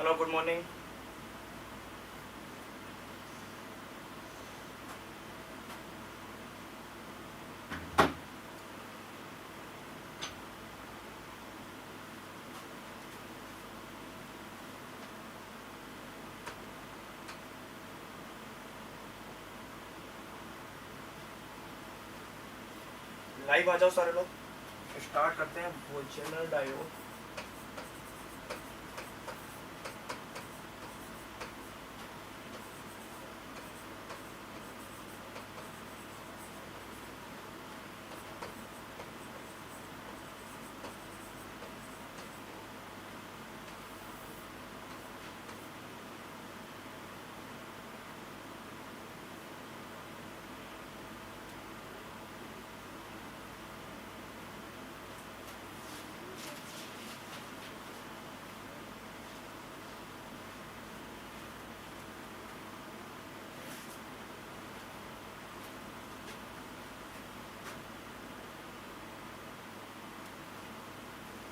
Hello, good morning. Live आ जाओ सारे लोग, स्टार्ट करते हैं वो जनरल डायोड।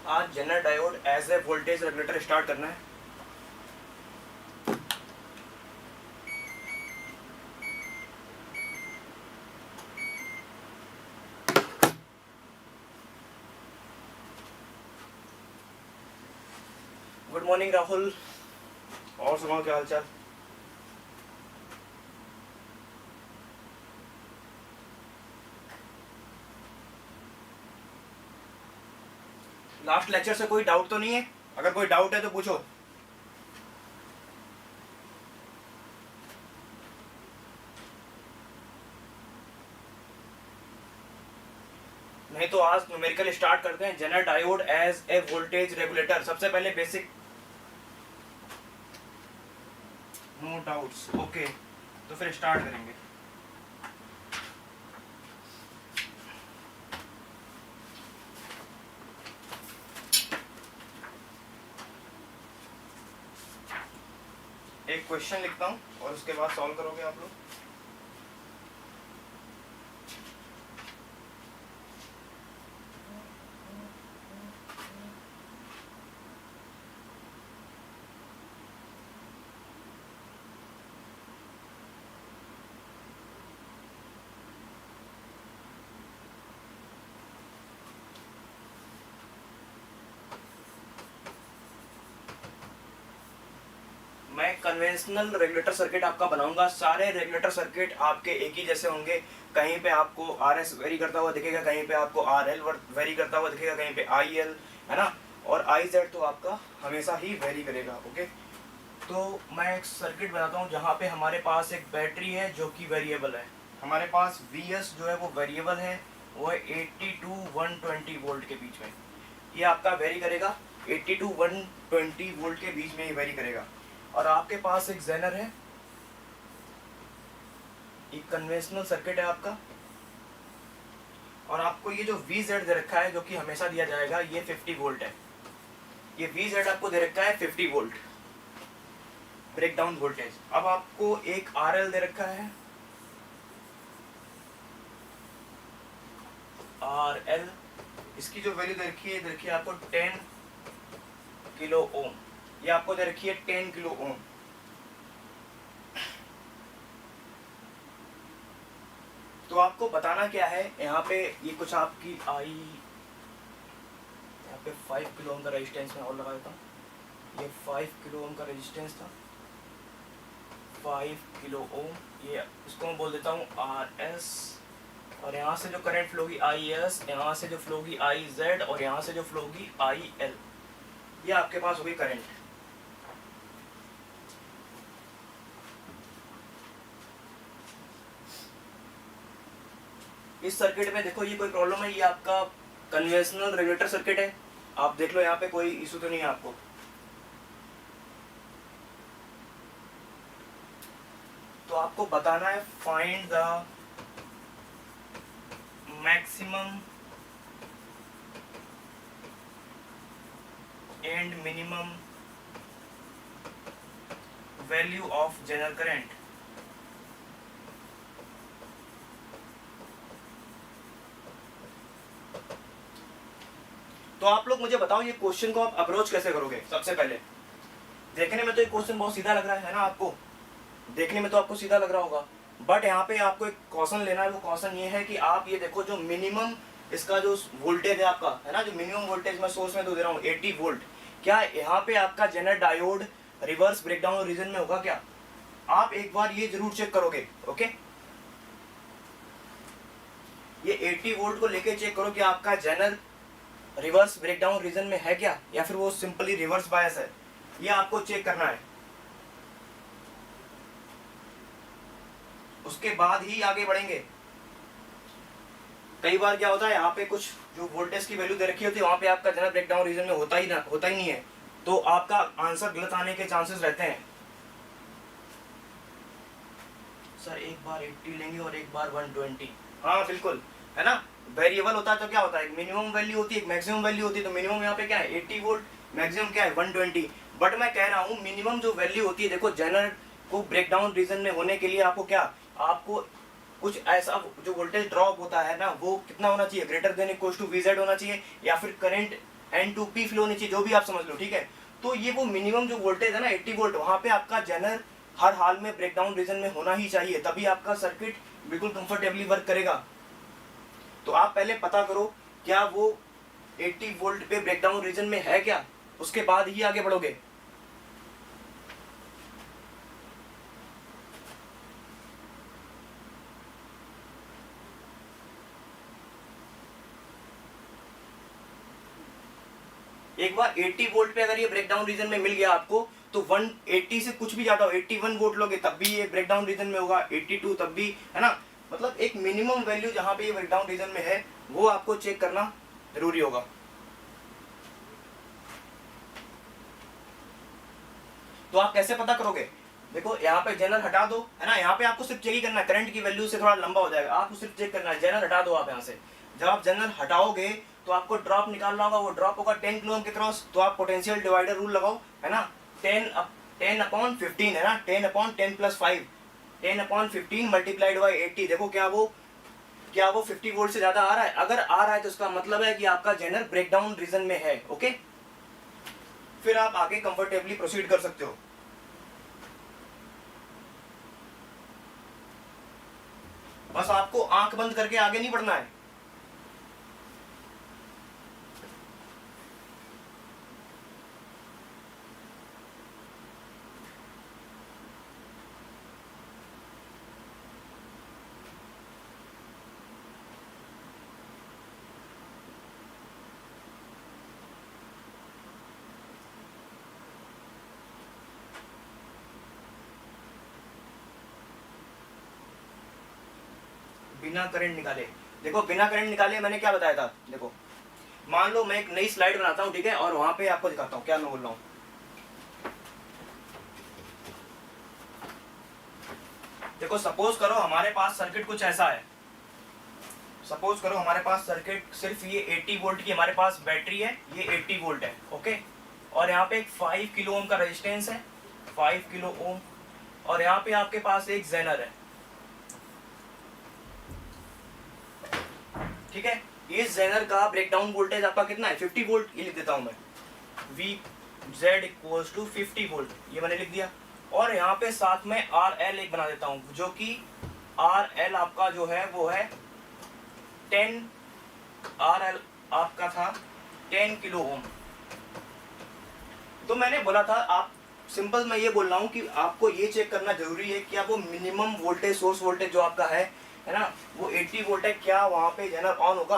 आज zener diode as a voltage regulator start करना है। गुड मॉर्निंग राहुल, और सुनाओ क्या हालचाल। लास्ट लेक्चर से कोई डाउट तो नहीं है? अगर कोई डाउट है तो पूछो। नहीं तो आज न्यूमेरिकल स्टार्ट करते हैं। Zener diode as a voltage regulator. सबसे पहले बेसिक, नो डाउट्स, ओके। तो फिर स्टार्ट करेंगे। एक क्वेश्चन लिखता हूँ और उसके बाद सॉल्व करोगे आप लोग। मैं कन्वेंशनल रेगुलेटर सर्किट आपका बनाऊंगा। सारे रेगुलेटर सर्किट आपके एक ही जैसे होंगे। कहीं पे आपको आर एस वेरी करता हुआ दिखेगा, कहीं पे आपको आर एल वेरी करता हुआ दिखेगा, कहीं पे आई एल, है ना, और आई जेड तो आपका हमेशा ही वेरी करेगा। ओके, तो मैं एक सर्किट बनाता हूँ जहाँ पे हमारे पास एक बैटरी है जो कि वेरिएबल है। हमारे पास वी एस जो है वो वेरिएबल है, वो है 80 टू 120 वोल्ट के बीच में। ये आपका वेरी करेगा 80 टू 120 वोल्ट के बीच में ही वेरी करेगा। और आपके पास एक जेनर है, एक कन्वेंशनल सर्किट है आपका, और आपको ये जो वी जेड दे रखा है जो कि हमेशा दिया जाएगा, ये 50 वोल्ट है। ये वी जेड आपको दे रखा है 50 वोल्ट ब्रेक डाउन वोल्टेज। अब आपको एक आर एल दे रखा है, आर एल, इसकी जो वैल्यू दे रखी है, देखिए आपको 10 किलो ओम। ये आपको दे रखी है 10 किलो ओम। तो आपको बताना क्या है यहाँ पे, ये कुछ आपकी आई, यहाँ पे 5 किलो ओम का रेजिस्टेंस मैं और लगा देता हूँ। ये 5 किलो ओम का रेजिस्टेंस था, 5 किलो ओम। ये इसको मैं बोल देता हूँ आर एस, और यहाँ से जो करंट फ्लो होगी आई एस, यहाँ से जो फ्लो होगी आई जेड, और यहाँ से जो फ्लो होगी आई एल। ये आपके पास होगी करंट। इस सर्किट में देखो ये कोई प्रॉब्लम है? ये आपका कन्वेंशनल रेगुलेटर सर्किट है। आप देख लो यहाँ पे कोई इशू तो नहीं है आपको? तो आपको बताना है find the maximum and minimum value of general current. तो आप लोग मुझे बताओ ये क्वेश्चन को आप अप्रोच कैसे करोगे। सबसे पहले देखने में तो ये क्वेश्चन बहुत सीधा लग रहा है ना आपको, देखने में तो आपको सीधा लग रहा होगा, बट यहाँ पे आपको एक कॉशन लेना है। वो कॉशन ये है कि आप ये देखो जो मिनिमम इसका जो वोल्टेज है आपका, है ना, जो मिनिमम वोल्टेज मैं सोर्स में तो दे रहा हूँ 80 वोल्ट, क्या यहाँ पे आपका zener diode reverse breakdown region में होगा क्या? आप एक बार ये जरूर चेक करोगे। ओके, ये 80 वोल्ट को लेके चेक करो कि आपका जेनर रिवर्स ब्रेकडाउन रीजन में है क्या, या फिर वो सिंपली रिवर्स बायस है, ये आपको चेक करना है। उसके बाद ही आगे बढ़ेंगे। कई बार क्या होता है, यहाँ पे कुछ जो वोल्टेज की वैल्यू दे रखी होती है वहां पे आपका जेनर ब्रेकडाउन रीजन में होता ही नहीं है, तो आपका आंसर गलत आने के चांसेस रहते हैं। सर एक बार 80 लेंगे और एक बार 120, हाँ बिल्कुल, है ना। वेरिएबल होता है तो क्या होता है, एक मिनिमम वैल्यू होती है, एक मैक्सिमम वैल्यू होती है। तो मिनिमम यहाँ पे क्या है 80 वोल्ट, मैक्सिमम क्या है 120। बट मैं कह रहा हूँ मिनिमम जो वैल्यू होती है, देखो जेनर को ब्रेकडाउन रीजन में होने के लिए आपको क्या, आपको कुछ ऐसा जो वोल्टेज ड्रॉप होता है ना, वो कितना होना चाहिए, greater than equal to VZ होना चाहिए, या फिर करंट N2P फ्लो होनी चाहिए, जो भी आप समझ लो, ठीक है। तो ये वो मिनिमम जो वोल्टेज है ना 80 वोल्ट, वहां पे आपका जेनर हर हाल में ब्रेकडाउन रीजन में होना ही चाहिए, तभी आपका सर्किट बिल्कुल कंफर्टेबली वर्क करेगा। तो आप पहले पता करो क्या वो 80 वोल्ट पे ब्रेकडाउन रीजन में है क्या, उसके बाद ही आगे बढ़ोगे। एक बार 80 वोल्ट पे अगर ये ब्रेकडाउन रीजन में मिल गया आपको, तो 180 से कुछ भी ज्यादा हो, 81 वोल्ट लोगे तब भी ये ब्रेकडाउन रीजन में होगा, 82 तब भी, है ना। मतलब एक मिनिमम वैल्यू जहां पे ये ब्रेकडाउन रीजन में है वो आपको चेक करना जरूरी होगा। तो आप कैसे पता करोगे, देखो यहाँ पे जेनर हटा दो, है ना, यहाँ पे आपको सिर्फ चेक ही करना है, करंट की वैल्यू से थोड़ा लंबा हो जाएगा, आपको सिर्फ चेक करना है, जेनर हटा दो आप यहाँ से। जब आप जेनर हटाओगे तो आपको ड्रॉप निकालना होगा, वो ड्रॉप होगा 10 किलो ओम के क्रॉस, तो आप पोटेंशियल डिवाइडर रूल लगाओ, है ना, 10/15 है ना, 10/10 + 5, 10/15 मल्टीप्लाइड बाई 80। देखो क्या वो 50 वोल्ट से ज्यादा आ रहा है, अगर आ रहा है तो इसका मतलब है कि आपका जेनर ब्रेकडाउन रीजन में है। ओके, फिर आप आगे कंफर्टेबली प्रोसीड कर सकते हो। बस आपको आंख बंद करके आगे नहीं बढ़ना है। बिना करंट निकाले, देखो बिना करंट निकाले मैंने क्या बताया था, देखो मान लो मैं एक नई स्लाइड बनाता हूँ, ठीक है, और वहां पे आपको दिखाता हूँ क्या मैं बोल रहा हूँ। देखो सपोज करो हमारे पास सर्किट कुछ ऐसा है, सपोज करो हमारे पास सर्किट सिर्फ ये 80 वोल्ट की हमारे पास बैटरी है, ये 80 वोल्ट है, ओके, और यहाँ पे एक 5 किलो ओम का रेजिस्टेंस है, 5 किलो ओम, और यहाँ पे आपके पास एक जेनर है, ठीक है। इस जेनर का ब्रेकडाउन वोल्टेज आपका कितना है 50 वोल्ट, ये लिख देता हूं मैं, VZ = 50 वोल्ट, ये मैंने लिख दिया। और यहाँ पे साथ में RL एक बना देता हूं, जो कि RL आपका जो है वो है 10, RL आपका था 10 किलो ओम। तो मैंने बोला था आप सिंपल, मैं ये बोल रहा हूँ कि आपको ये चेक करना जरूरी है कि आप वो मिनिमम वोल्टेज सोर्स वोल्टेज जो आपका है ना, वो 80 वोल्ट है, क्या वहां पे जेनर ऑन होगा,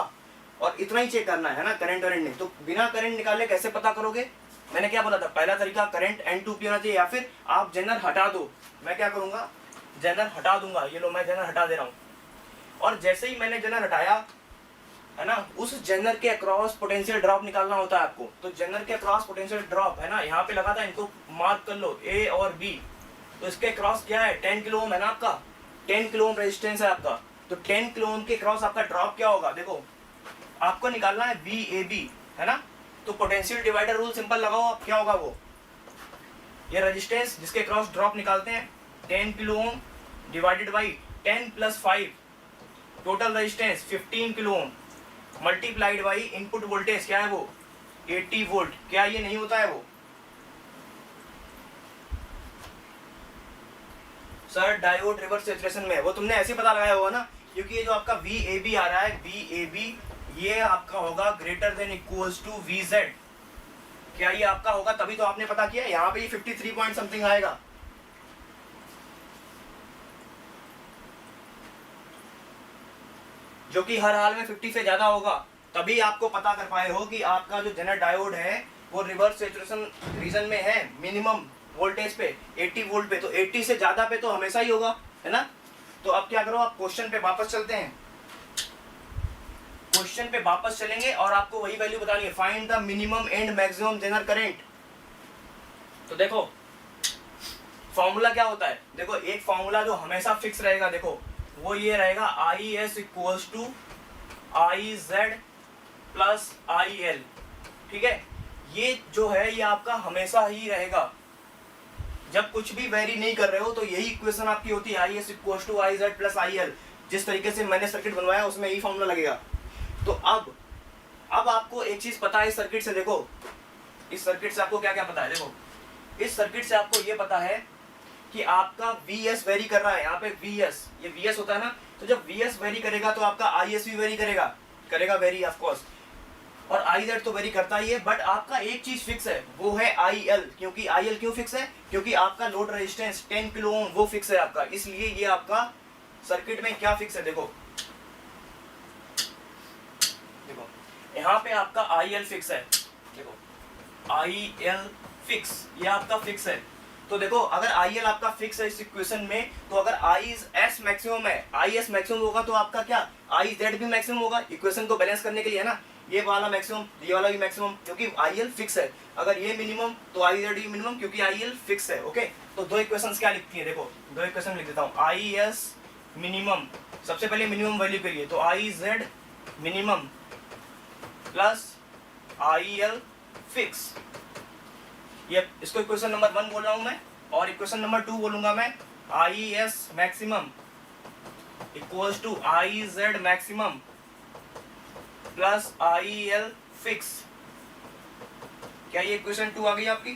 और इतना ही चेक करना है ना, करंट वरेंट नहीं। तो बिना करंट निकाले कैसे पता करोगे, मैंने क्या बोला था, पहला तरीका करंट N2P होना चाहिए, या फिर आप जेनर हटा दो। मैं क्या करूंगा, जेनर हटा दूंगा, ये लो मैं जेनर हटा दे रहा हूँ, और जैसे ही मैंने जेनर हटाया, है ना, उस जेनर के अक्रॉस पोटेंशियल ड्रॉप निकालना होता है आपको। तो जेनर के अक्रॉस पोटेंशियल ड्रॉप, है ना, यहाँ पे लगा था, इनको मार्क कर लो A और B। तो इसके अक्रॉस क्या है 10 किलो ओम है ना, आपका 10 किलो ओम रेजिस्टेंस है आपका। तो 10 किलो ओम के क्रॉस आपका ड्रॉप क्या होगा, देखो आपको निकालना है VAB, है ना। तो पोटेंशियल डिवाइडर रूल सिंपल लगाओ आप, क्या होगा वो, ये रेजिस्टेंस जिसके क्रॉस ड्रॉप निकालते हैं 10 kilo ohm divided by 10 + 5, total resistance 15 kilo ohm, multiplied by input voltage क्या है वो 80 वोल्ट। क्या ये नहीं होता है वो, सर डायोड रिवर्स सैचुरेशन में है, वो तुमने ऐसे पता लगाया होगा ना, क्योंकि ये जो आपका VAB आ रहा है, VAB ये आपका होगा greater than equals to VZ। क्या ये आपका होगा? तभी तो आपने पता किया। यहाँ पे ये 53 पॉइंट समथिंग आएगा, जो कि हर हाल में 50 से ज्यादा होगा। तभी आपको पता कर पाए हो कि आपका जो जेनर डायोड है वो रिवर्स सैचुरेशन रीजन में है, मिनिमम वोल्टेज पे 80 वोल्ट पे। तो 80 से ज्यादा पे तो हमेशा ही होगा, है ना। तो अब क्या करो, आप क्वेश्चन पे वापस चलते हैं। क्वेश्चन पे वापस चलेंगे और आपको वही वैल्यू बतानी है, find the minimum and maximum zener current. तो देखो फॉर्मूला क्या होता है, देखो एक फॉर्मूला जो हमेशा फिक्स रहेगा, देखो वो ये रहेगा, IS equals to IZ plus IL। ठीक है, ये जो है ये आपका हमेशा ही रहेगा, जब कुछ भी वेरी नहीं कर रहे हो तो यही इक्वेशन आपकी होती है, IS equals to IZ plus IL। जिस तरीके से मैंने सर्किट बनवाया उसमें यही फॉर्मूला लगेगा। तो अब आपको एक चीज पता है इस सर्किट से, देखो इस सर्किट से आपको क्या क्या पता है। देखो इस सर्किट से आपको ये पता है कि आपका VS वेरी कर रहा है, यहाँ पे VS, ये VS होता है ना, तो जब VS वेरी करेगा तो आपका IS भी वेरी करेगा वेरी ऑफ कोर्स, और IZ तो वेरी करता ही है। बट आपका एक चीज फिक्स है, वो है IL। क्योंकि IL क्यों फिक्स है? क्योंकि आपका लोड रेजिस्टेंस 10 किलो ओम वो फिक्स है आपका, इसलिए ये आपका सर्किट में क्या फिक्स है। देखो यहाँ पे आपका IL फिक्स है, देखो IL फिक्स, ये आपका फिक्स है। तो देखो अगर IL आपका फिक्स है इस इक्वेशन में, तो अगर IS मैक्सिमम है, IS मैक्सिमम होगा तो आपका क्या IZ भी मैक्सिमम होगा। इक्वेशन को बैलेंस करने के लिए है ना, ये वाला मैक्सिमम, ये वाला भी मैक्सिमम, क्योंकि IL फिक्स है। अगर ये मिनिमम तो IZ भी मिनिमम, क्योंकि IL फिक्स है। ओके, तो दो इक्वेशंस क्या लिखती है, देखो दो इक्वेशन लिख देता हूँ। IS मिनिमम, सबसे पहले मिनिमम वैल्यू के लिए तो IZ minimum plus IL fix, ये इसको इक्वेशन नंबर 1 बोल रहा हूं मैं, और इक्वेशन नंबर 2 बोलूंगा मैं, IS maximum equals to IZ maximum plus IL fix. क्या ये इक्वेशन 2 आ गई आपकी?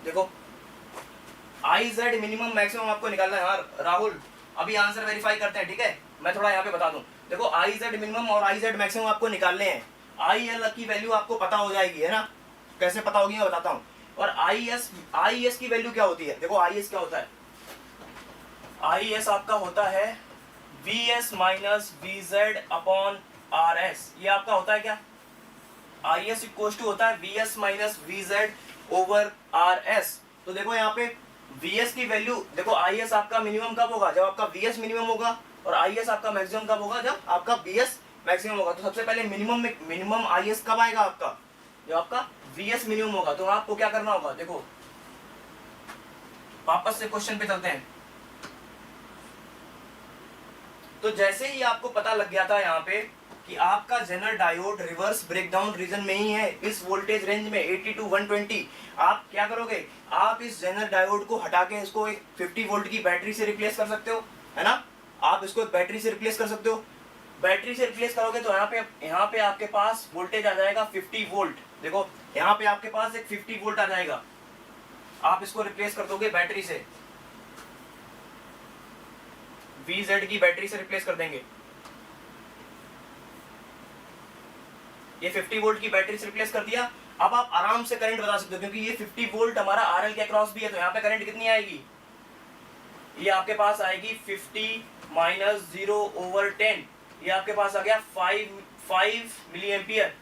देखो IZ मिनिमम मैक्सिमम आपको निकालना है। हाँ राहुल, अभी आंसर वेरीफाई करते हैं, ठीक है, मैं थोड़ा यहाँ पे बता दूं। देखो IZ मिनिमम और IZ मैक्सिमम आपको निकालने हैं। IL की वैल्यू आपको पता हो जाएगी, है ना, कैसे पता होगी मैं बताता हूँ। और IS की वैल्यू क्या होती है, देखो IS क्या होता है, IS आपका होता है VS minus VZ upon RS। ये आपका होता है क्या, IS इक्वल टू होता है VS minus VZ over RS। तो देखो यहाँ पे VS की वैल्यू, देखो IS आपका मिनिमम कब होगा, जब आपका VS मिनिमम होगा, और IS आपका मैक्सिमम कब होगा, जब आपका VS मैक्सिमम होगा। तो सबसे पहले मिनिमम IS कब आएगा आपका, जब आपका VS मिनिमम होगा। तो आपको क्या करना होगा, देखो वापस से क्वेश्चन पे चलते हैं। तो जैसे ही आपको पता लग गया था यहाँ पे कि आपका zener diode reverse breakdown region में ही है, इस वोल्टेज रेंज में 80 to 120, आप क्या करोगे, आप इस जेनर डायोड को हटा के इसको एक 50 वोल्ट की बैटरी से रिप्लेस कर सकते हो, है ना। आप इसको एक बैटरी से रिप्लेस कर सकते हो। बैटरी से रिप्लेस करोगे तो यहाँ पे आपके पास वोल्टेज आ जाएगा 50 वोल्ट। देखो यहाँ पे आपके पास एक 50 वोल्ट आ जाएगा, आप इसको रिप्लेस कर दोगे बैटरी से, VZ की बैटरी से रिप्लेस कर देंगे। ये 50 वोल्ट की बैटरी से रिप्लेस कर दिया। अब आप आराम से करंट बता सकते हो, क्योंकि ये 50 वोल्ट हमारा RL के अक्रॉस भी है। तो यहाँ पे करंट कितनी आएगी, ये आपके पास आएगी 50 माइनस 0 ओवर 10, ये आपके पास आ गया 5 मिली एम्पियर।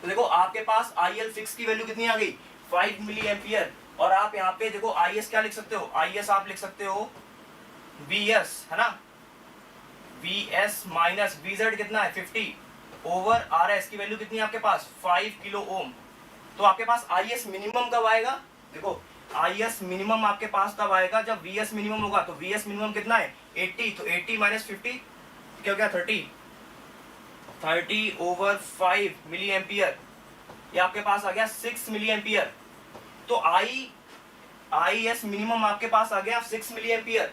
तो देखो आपके पास IL फिक्स की वैल्यू कितनी आ गई, 5 मिली एम्पियर। और आप यहाँ पे देखो IS क्या लिख सकते हो, IS आप लिख सकते हो VS, है ना, VS माइनस VZ कितना है 50 ओवर RS की वैल्यू कितनी है आपके पास 5 किलो ओम। तो आपके पास IS मिनिमम कब आएगा, देखो IS मिनिमम आपके पास तब आएगा जब VS मिनिमम होगा। तो VS मिनिमम कितना है 80, तो 80 माइनस 50 क्या हो गया 30 ओवर 5 मिली एम्पियर, ये आपके पास आ गया 6 मिली एम्पियर। तो IS मिनिमम आपके पास आ गया 6 मिली एम्पियर।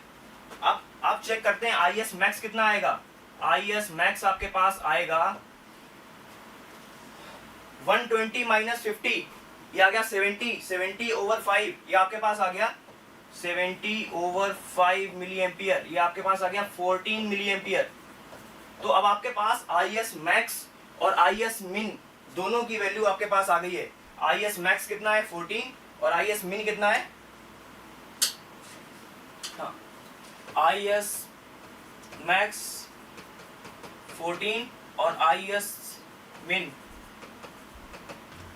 अब आप चेक करते हैं IS मैक्स कितना आएगा, IS मैक्स आपके पास आएगा 120 माइनस 50, ये आ गया 70 ओवर 5, ये आपके पास आ गया 70 ओवर 5 मिली एम्पियर, ये आपके पास आ गया 14 मिली एम्पियर। तो अब आपके पास IS मैक्स और IS मिन दोनों की वैल्यू आपके पास आ गई है। IS मैक्स कितना है 14 और IS मिन कितना है, हाँ IS मैक्स 14 और IS मिन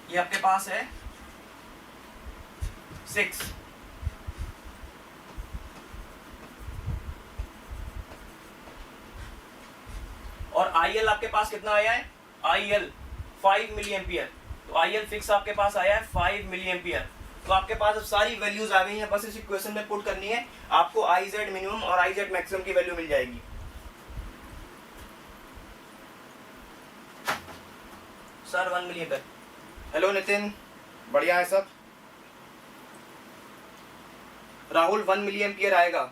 ये आपके पास है 6। और IL आपके पास कितना आया है, IL 5 मिली एम्पियर। तो IL फिक्स आपके पास आया है 5 मिली एम्पियर। तो आपके पास अब सारी वैल्यूज आ गई हैं, बस इस इक्वेशन में पुट करनी है, आपको IZ मिनिमम और IZ मैक्सिमम की वैल्यू मिल जाएगी। Sir 1 milli ampere. Hello Nitin, बढ़िया है सब। राहुल 1 मिली एम्पियर आएगा,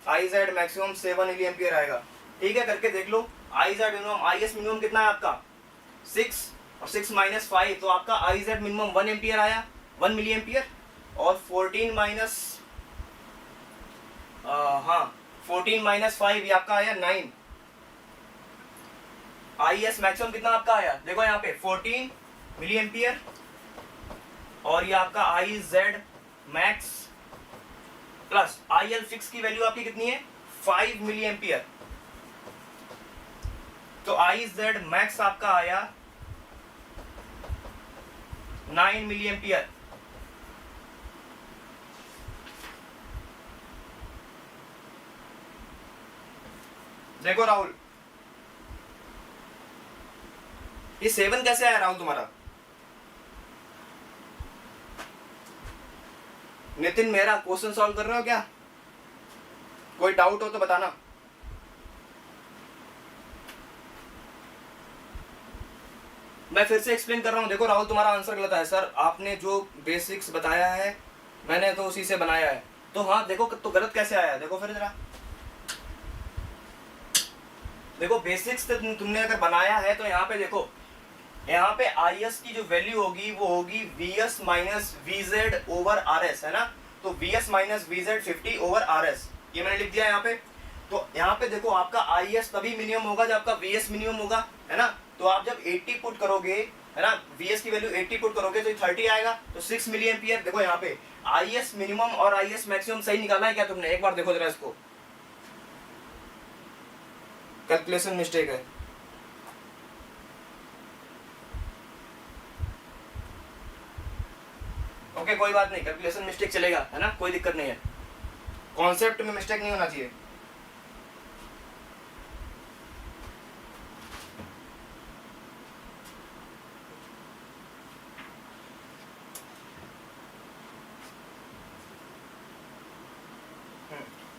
IZ मैक्सिमम 7 मिली एम्पियर आएगा। ठीक है, करके देख लो। IZ मिनिमम, IS मिनिमम कितना है आपका 6 और 6 माइनस 5, तो आपका IZ मिनिमम 1 एम्पियर आया, 1 मिली एम्पियर। और 14 माइनस 5 ये आपका आया 9। IS मैक्सिमम कितना आपका आया, देखो यहाँ पे 14 मिली एम्पियर, और ये आपका IZ max plus IL fix की वैल्यू आपकी कितनी है 5 मिली एम्पियर। तो IZ मैक्स आपका आया 9 मिली एम्पियर। देखो राहुल, ये 7 कैसे आया राहुल तुम्हारा? नितिन मेरा क्वेश्चन सॉल्व कर रहे हो क्या? कोई डाउट हो तो बताना। मैं फिर से एक्सप्लेन कर रहा हूं। देखो राहुल, तुम्हारा आंसर गलत है सर, आपने जो बेसिक्स बताया है मैंने तो उसी से बनाया है। तो हाँ देखो, तो गलत कैसे आया, देखो फिर जरा देखो, बेसिक्स तुमने अगर बनाया है तो यहाँ पे देखो, यहाँ पे IS की जो वैल्यू होगी वो होगी VS minus VZ over RS, है ना। तो VS minus VZ 50 over RS, ये मैंने लिख दिया यहाँ पे। तो यहाँ पे देखो, आपका IS तभी मिनिमम होगा जब आपका VS मिनिमम होगा, है ना। तो आप जब 80 पुट करोगे, है ना, VS की वैल्यू 80 पुट करोगे तो 30 आएगा, तो 6 मिली एम्पियर। देखो यहाँ पे IS मिनिमम और IS मैक्सिमम सही निकाला है क्या तुमने? एक बार देखो जरा इसको, कैलकुलेशन मिस्टेक है। ओके कोई बात नहीं, कैलकुलेशन मिस्टेक चलेगा, है ना, कोई दिक्कत नहीं है, कॉन्सेप्ट में मिस्टेक नहीं होना चाहिए।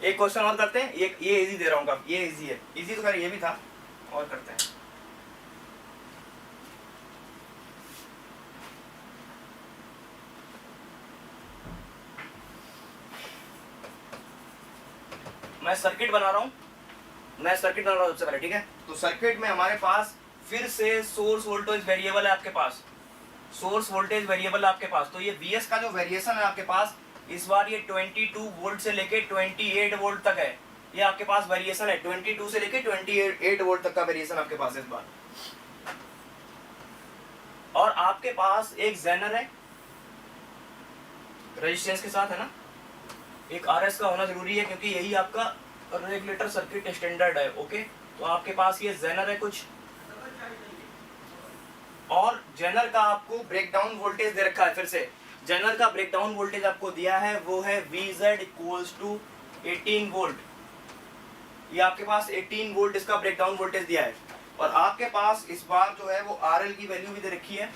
एक क्वेश्चन और करते हैं, ये इजी दे रहा हूँ, ये इजी है, इजी तो खैर ये भी था, और करते हैं। मैं सर्किट बना रहा हूँ सबसे पहले, ठीक है। तो सर्किट में हमारे पास फिर से सोर्स वोल्टेज वेरिएबल है आपके पास, सोर्स वोल्टेज वेरिएबल आपके पास। तो ये VS का जो वेरिएशन है आपके पास, इस बार ये 22 वोल्ट से लेके 28 वोल्ट तक है, ये आपके पास वेरिएशन है, 22 से लेके 28 वोल्ट तक का वेरिएशन आपके पास इस बार। और आपके पास एक जेनर है रेजिस्टेंस के साथ, है ना, एक RS का होना जरूरी है क्योंकि यही आपका रेगुलेटर सर्किट स्टैंडर्ड है। ओके, तो आपके पास ये जेनर है कुछ, और जेनर का आपको ब्रेकडाउन वोल्टेज दे रखा है। फिर से जेनर का ब्रेकडाउन वोल्टेज आपको दिया है, वो है VZ इक्वल्स टू 18 वोल्ट, ये आपके पास 18 वोल्ट इसका ब्रेकडाउन वोल्टेज दिया है। और आपके पास इस बार जो है वो RL की वैल्यू भी दे रखी है,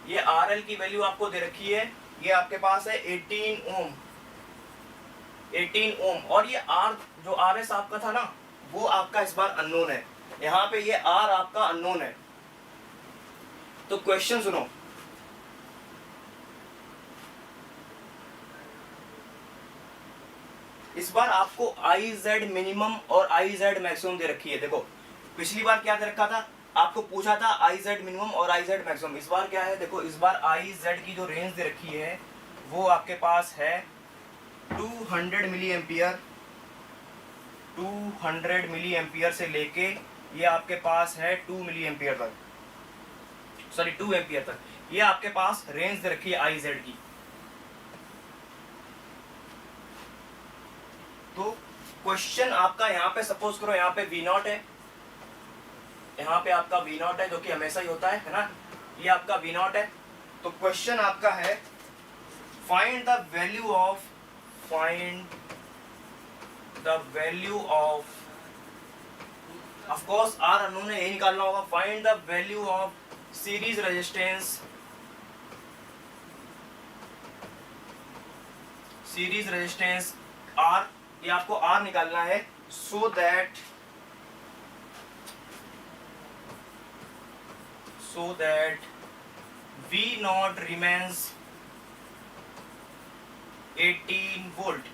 ये RL की वैल्यू आपको दे रखी है, ये आपके पास है 18 ओम, 18 ओम। और ये R जो RS आपका था ना, वो आपका इस बार अननोन है, यहाँ पे ये R आपका अननोन है। तो क्वेश्चन सुनो, इस बार आपको IZ मिनिमम और IZ मैक्सिमम दे रखी है। देखो पिछली बार क्या दे रखा था, आपको पूछा था आई जेड मिनिमम और आई जेड मैक्सिमम। इस बार क्या है, देखो इस बार आई जेड की जो रेंज दे रखी है वो आपके पास है 200 मिली एम्पियर, 200 मिली एम्पियर से लेके ये आपके पास है 2 मिली एम्पियर तक, सॉरी 2 एम्पियर तक, ये आपके पास रेंज दे रखी है आई जेड की। तो क्वेश्चन आपका यहाँ पे सपोज करो यहाँ पे V नॉट है, यहाँ पे आपका V नॉट है जो कि हमेशा ही होता है ना, ये आपका V नॉट है। तो क्वेश्चन आपका है find the value of, find the value of course R unknown है, यही निकालना होगा। Find the value of series resistance, series resistance R, ये आपको R निकालना है, so that V naught remains 18 volt,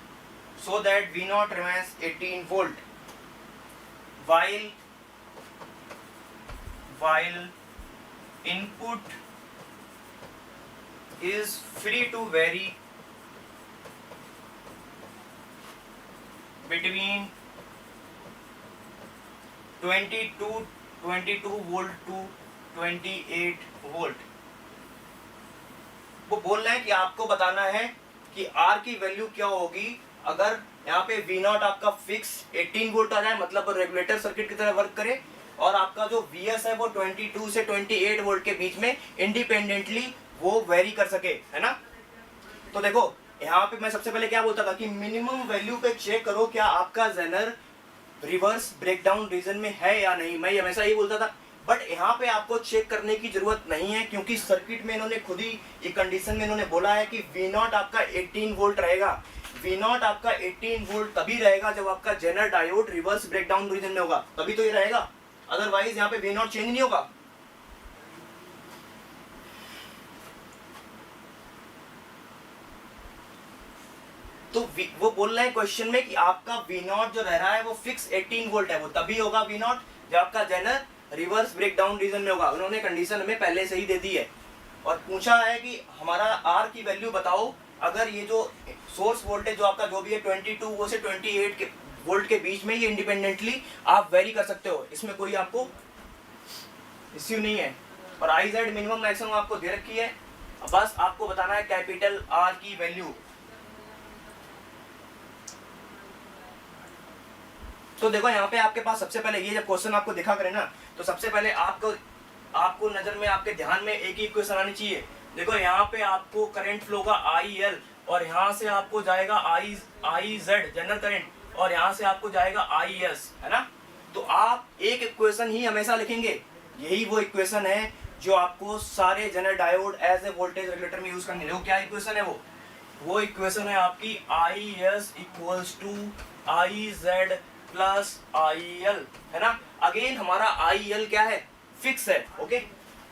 so that V naught remains 18 volt while input is free to vary between 22 volt to 28 volt। वो बोल रहे हैं कि आपको बताना है कि R की वैल्यू क्या होगी अगर यहाँ पे V नॉट आपका फिक्स 18 वोल्ट आ जाए, मतलब रेगुलेटर सर्किट की तरह वर्क करे, और आपका जो Vs है वो 22 से 28 वोल्ट के बीच में इंडिपेंडेंटली वो वेरी कर सके, है ना। तो देखो यहाँ पे मैं सबसे पहले क्या बोलता था कि मिनिमम वैल्यू पे चेक करो क्या आपका जेनर रिवर्स ब्रेकडाउन रीजन में है या नहीं, मैं हमेशा यही बोलता था। बट यहाँ पे आपको चेक करने की जरूरत नहीं है, क्योंकि सर्किट में इन्होंने खुद ही एक कंडीशन में इन्होंने बोला है कि V नॉट आपका 18 वोल्ट रहेगा। V नॉट आपका 18 वोल्ट तभी रहेगा जब आपका zener diode reverse breakdown region में होगा, तभी तो ये रहेगा, अदरवाइज यहाँ पे V नॉट चेंज नहीं होगा। तो वो बोल रहे हैं क्वेश्चन में कि आपका V नॉट जो रह रहा है वो फिक्स 18 वोल्ट है, वो तभी होगा V नॉट जब आपका जेनर रिवर्स ब्रेकडाउन रीजन में होगा। उन्होंने कंडीशन हमें पहले से ही दे दी है और पूछा है कि हमारा R की वैल्यू बताओ अगर ये जो सोर्स वोल्टेज जो आपका जो भी है 22 वो से 28 के वोल्ट के बीच में ये इंडिपेंडेंटली आप वेरी कर सकते हो, इसमें कोई आपको इश्यू नहीं है। और आई जेड मिनिमम मैक्सिमम आपको दे रखी है, बस आपको बताना है कैपिटल R की वैल्यू। तो देखो यहाँ पे आपके पास सबसे पहले ये जब क्वेश्चन आपको दिखा करे ना, तो सबसे पहले आपको नजर में आपके ध्यान में एक ही इक्वेशन आनी चाहिए। देखो यहाँ पे आपको करंट फ्लो का IL और यहाँ से आपको जाएगा IZ जनरल करंट, और यहाँ से आपको जाएगा IS, है ना। तो आप एक इक्वेशन ही हमेशा लिखेंगे, यही वो इक्वेशन है जो आपको सारे zener diode as a voltage regulator में यूज करनी है। क्या इक्वेशन है वो इक्वेशन है आपकी IS equals to IZ plus IL, है ना। अगेन हमारा IL क्या है, फिक्स है, ओके।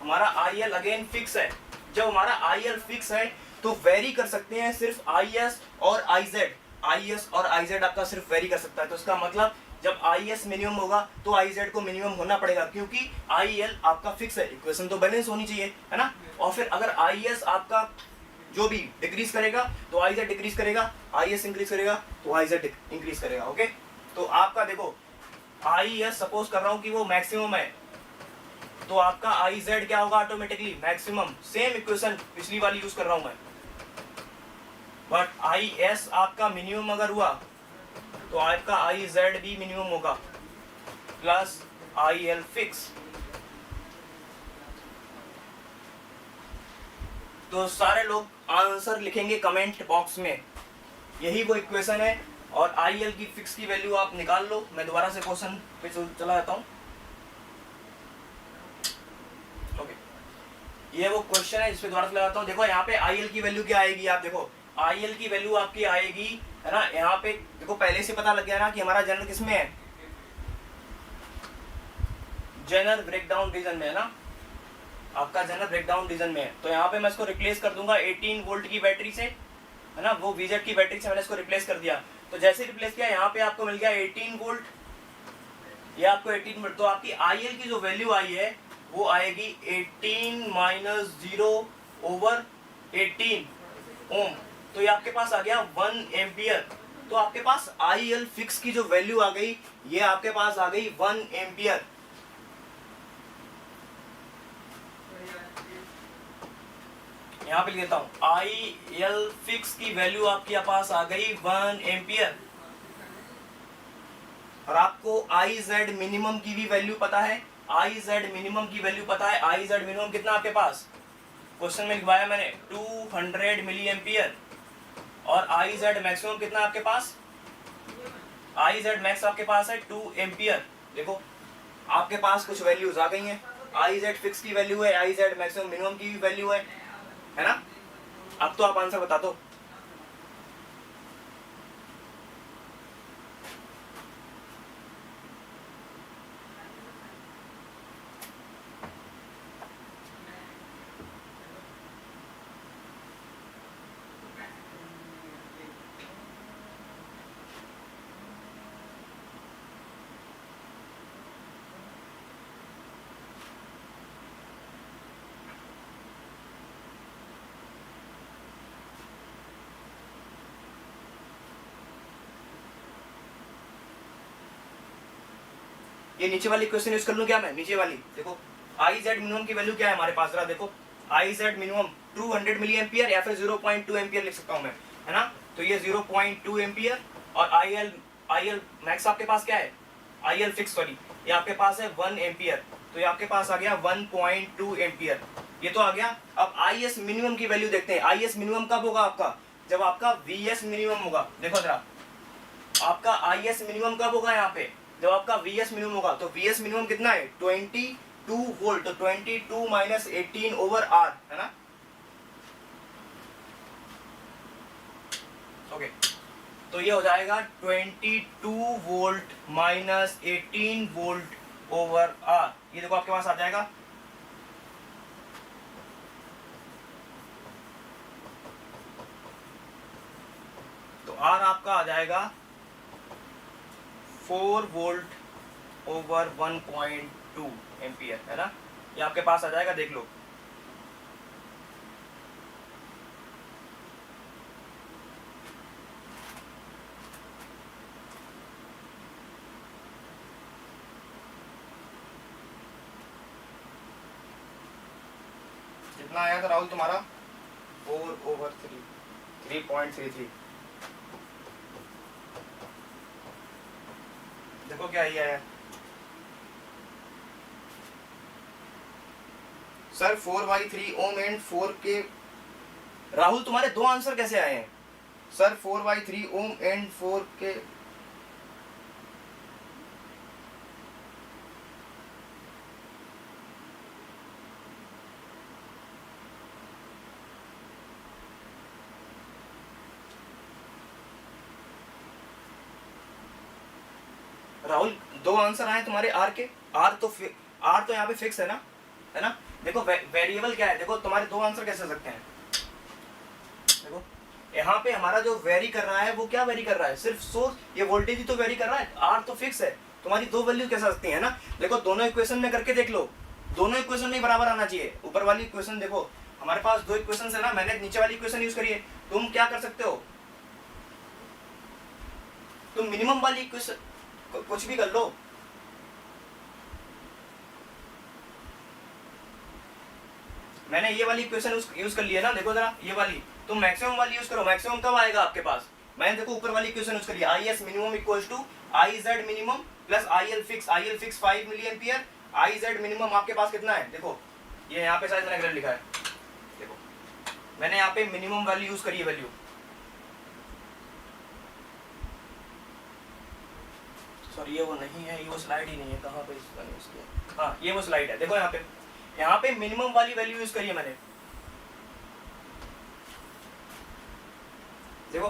हमारा IL अगेन फिक्स है। जब हमारा IL फिक्स है तो वेरी कर सकते हैं सिर्फ IS और IS और IZ आपका सिर्फ वेरी कर सकता है। तो इसका मतलब जब IS मिनिमम होगा तो IZ को मिनिमम होना पड़ेगा, क्योंकि IL आपका फिक्स है। इक्वेशन तो बैलेंस होनी चाहिए, है ना। और फिर अगर IS आपका जो भी डिक्रीज करेगा तो IZ डिक्रीज करेगा, IS इंक्रीज करेगा तो IZ इंक्रीज करेगा, ओके। तो आपका देखो IS सपोज कर रहा हूं कि वो मैक्सिमम है, तो आपका IZ क्या होगा ऑटोमेटिकली मैक्सिमम। सेम इक्वेशन पिछली वाली यूज कर रहा हूं मैं। बट IS आपका मिनिमम अगर हुआ तो आपका IZ भी मिनिमम होगा प्लस IL फिक्स। तो सारे लोग आंसर लिखेंगे कमेंट बॉक्स में, यही वो इक्वेशन है। और IL की फिक्स की वैल्यू आप निकाल लो। मैं दोबारा से क्वेश्चन पे चला जाता हूँ, ओके। ये वो क्वेश्चन है जिसपे दोबारा से लगाता हूँ। देखो यहाँ पे IL की वैल्यू क्या आएगी, आप देखो IL की वैल्यू आपकी आएगी, है ना। यहाँ पे देखो पहले से पता लग गया ना कि हमारा जनरल किस में है, जनरल ब्रेकडाउन रीजन में, है ना। आपका जनरल ब्रेकडाउन रीजन में है। तो यहाँ पे मैं इसको रिप्लेस कर दूंगा 18 वोल्ट की बैटरी से, है ना। वो VZ की बैटरी से मैंने इसको रिप्लेस कर दिया। तो जैसे रिप्लेस किया यहाँ पे आपको मिल गया 18 वोल्ट, ये आपको 18 मिनट, तो आपकी IL की जो वैल्यू आई है वो आएगी 18 माइनस 0 ओवर 18 ओम, तो ये आपके पास आ गया 1 एम्पियर। तो आपके पास IL फिक्स की जो वैल्यू आ गई ये आपके पास आ गई 1 एम्पियर। यहाँ पे लिख देता हूं IL फिक्स की वैल्यू आपके पास आ गई 1 एम्पियर। और आपको IZ मिनिमम की भी वैल्यू पता है, IZ मिनिमम की वैल्यू पता है। IZ मिनिमम कितना आपके पास, क्वेश्चन में लिखवाया मैंने 200 मिली एम्पियर। और IZ मैक्सिमम कितना आपके पास, IZ मैक्स आपके पास है 2 एम्पियर। देखो आपके पास कुछ वैल्यूज आ गई हैं, IZ फिक्स की वैल्यू है, IZ मैक्सिमम मिनिमम की भी वैल्यू है ना। अब तो आप आंसर बता दो। ये नीचे वाली क्वेश्चन यूज कर लूं क्या मैं, नीचे वाली देखो IZ मिनिमम की वैल्यू क्या है हमारे पास, जरा देखो IZ मिनिमम 200 मिली एम्पियर या फिर 0.2 एम्पियर लिख सकता हूं मैं, है ना। तो ये 0.2 एम्पियर और IL मैक्स आपके पास क्या है, IL फिक्स सॉरी, ये आपके पास है 1 एम्पियर। तो ये आपके पास आ गया 1.2 एम्पियर, ये तो आ गया। अब IS मिनिमम की वैल्यू देखते हैं। IS मिनिमम कब होगा आपका, जब आपका VS मिनिमम होगा। देखो जरा आपका IS मिनिमम कब होगा, यहाँ पे जब आपका VS मिनिमम होगा। तो VS मिनिमम कितना है 22 वोल्ट, तो 22 माइनस 18 ओवर R, है ना। ओके तो ये हो जाएगा 22 volt minus 18 volt over R। ये देखो आपके पास आ जाएगा। तो R आपका आ जाएगा 4 वोल्ट ओवर 1.2 एम्पियर, है ना। ये आपके पास आ जाएगा, देख लो। कितना आया था राहुल तुम्हारा, 4/3, 3.33। देखो क्या ही आया सर, 4/3 ओम एंड 4 के। राहुल तुम्हारे दो आंसर कैसे आए हैं सर, 4/3 ओम एंड 4 के। राहुल दो आंसर आए तुम्हारे आर के। आर तो यहाँ पे फिक्स है ना। देखो वेरिएबल क्या है, देखो तुम्हारे दो आंसर कैसे हो सकते हैं। देखो यहाँ पे हमारा जो वेरी कर रहा है वो क्या वेरी कर रहा है, सिर्फ सोर्स, ये वोल्टेज ही तो वेरी कर रहा है। आर तो फिक्स है, तुम्हारी दो वैल्यू कैसे सकती है ना। देखो दोनों इक्वेशन में करके देख लो, दोनों इक्वेशन नहीं बराबर आना चाहिए। ऊपर वाली इक्वेशन देखो, हमारे पास दो इक्वेशन है ना, मैंने नीचे वाली इक्वेशन यूज करी है। तुम क्या कर सकते हो, तुम मिनिमम वाली इक्वेशन कुछ भी कर लो। मैंने ये वाली इक्वेशन यूज कर लिया ना, देखो जरा ये वाली। तुम मैक्सिमम वाली यूज करो, मैक्सिमम कब आएगा आपके पास। मैंने देखो ऊपर वाली इक्वेशन यूज कर लिया, IS minimum equals to IZ minimum plus IL fix 5 milli ampere. IZ minimum आपके पास कितना है, देखो ये यहाँ पे शायद मैंने गलत लिखा है। देखो मैंने यहाँ पे मिनिमम वाली यूज करी है वैल्यू। सॉरी ये वो नहीं है, ये वो स्लाइड ही नहीं है, कहाँ पे इसका यूज किया। हाँ ये वो स्लाइड है, देखो यहाँ पे मिनिमम वाली वैल्यू यूज करी है मैंने। देखो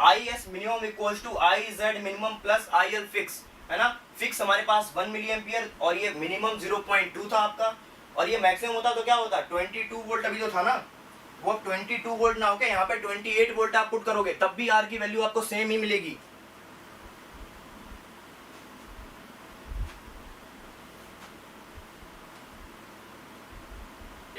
IS minimum equals to IZ minimum plus IL fix, है ना। फिक्स हमारे पास 1 मिली एम्पियर और ये मिनिमम 0.2 था आपका, और ये मैक्सिमम होता तो क्या होता 22 वोल्ट अभी जो था ना, वो 22 वोल्ट ना होके यहाँ पे 28 वोल्ट आप पुट करोगे, तब भी R की वैल्यू आपको सेम ही मिलेगी।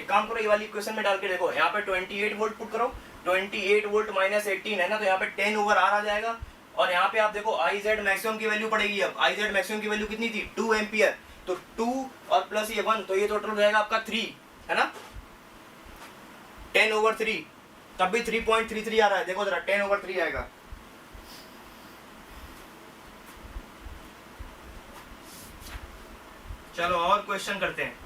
एक काम करो, ये वाली इक्वेशन में डाल के देखो, यहाँ पे 28 वोल्ट पुट करो, 28 वोल्ट माइनस 18 है ना, तो यहाँ पे 10 ओवर आर आ जाएगा। और यहाँ पे आप देखो आई जेड मैक्सिमम की वैल्यू पड़ेगी। अब आई जेड मैक्सिमम की वैल्यू कितनी थी, 2 एम्पियर, तो 2 और प्लस ये 1, तो ये टोटल हो जाएगा आपका 3, है ना, 10 ओवर 3, तब भी 3.33 आ रहा है। देखो जरा 10 ओवर 3 आएगा। चलो और क्वेश्चन करते हैं।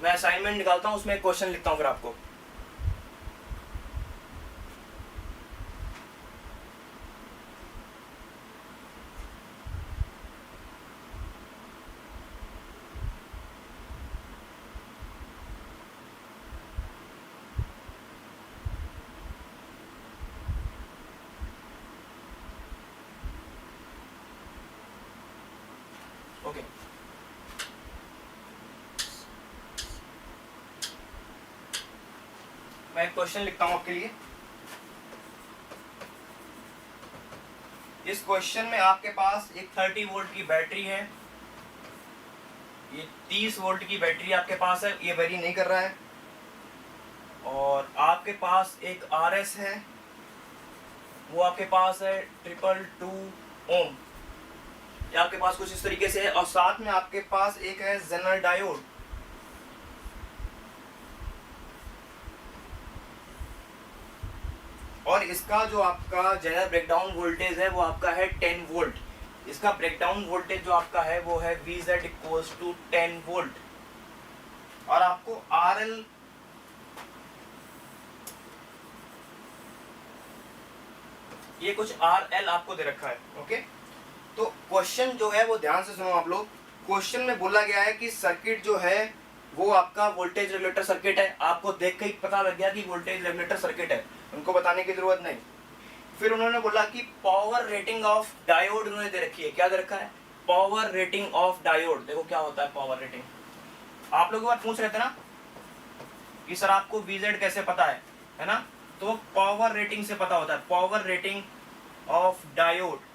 मैं असाइनमेंट निकालता हूं, उसमें एक क्वेश्चन लिखता हूं फिर आपको। ओके, मैं एक क्वेश्चन लिखता हूं आपके लिए। इस क्वेश्चन में आपके पास एक 30 वोल्ट की बैटरी है, ये 30 वोल्ट की बैटरी आपके पास है, ये वेरी नहीं कर रहा है, और आपके पास एक RS है, वो आपके पास है 222 ओम, ये आपके पास कुछ इस तरीके से है, और साथ में आपके पास एक है जेनर डायोड, और इसका जो आपका जेनर ब्रेकडाउन वोल्टेज है वो आपका है 10 वोल्ट। इसका ब्रेकडाउन वोल्टेज जो आपका है वो है VZ इक्वल्स टू 10 वोल्ट, और आपको RL ये कुछ RL आपको दे रखा है। ओके, तो क्वेश्चन जो है वो ध्यान से सुनो आप लोग। क्वेश्चन में बोला गया है कि सर्किट जो है वो आपका वोल्टेज रेगुलेटर सर्किट है। आपको देख के ही पता लग गया कि वोल्टेज रेगुलेटर सर्किट है, उनको बताने की जरूरत नहीं। फिर उन्होंने बोला कि पावर रेटिंग ऑफ डायोड उन्होंने दे रखी है। क्या दे रखा है, पावर रेटिंग ऑफ डायोड। देखो क्या होता है पावर रेटिंग, आप लोग बार पूछ रहे थे ना कि सर आपको VZ कैसे पता है ना, तो पावर रेटिंग से पता होता है, पावर रेटिंग ऑफ डायोड।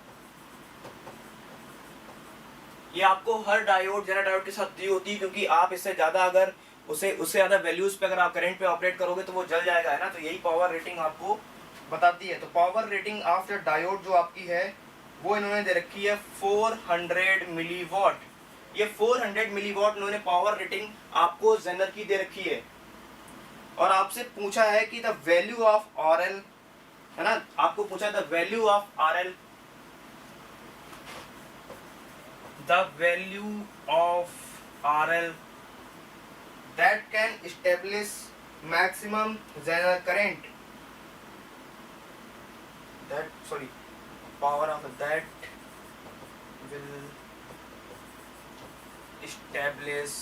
ये आपको हर डायोड जेनर डायोड के साथ दी होती है, क्योंकि आप इससे ज्यादा अगर उससे ज्यादा वैल्यूज पे अगर आप करंट पे ऑपरेट करोगे तो वो जल जाएगा, है ना, तो यही पावर रेटिंग आपको बताती है। तो power rating of the diode जो आपकी है वो इन्होंने दे रखी है 400 मिलीवॉट। ये 400 मिलीवॉट इन्होंने पावर रेटिंग आपको जेनर की दे रखी है, और आपसे पूछा है कि द वैल्यू ऑफ RL, है ना, आपको पूछा है the value of RL, the value of RL that can establish maximum zener current, that sorry power of that will establish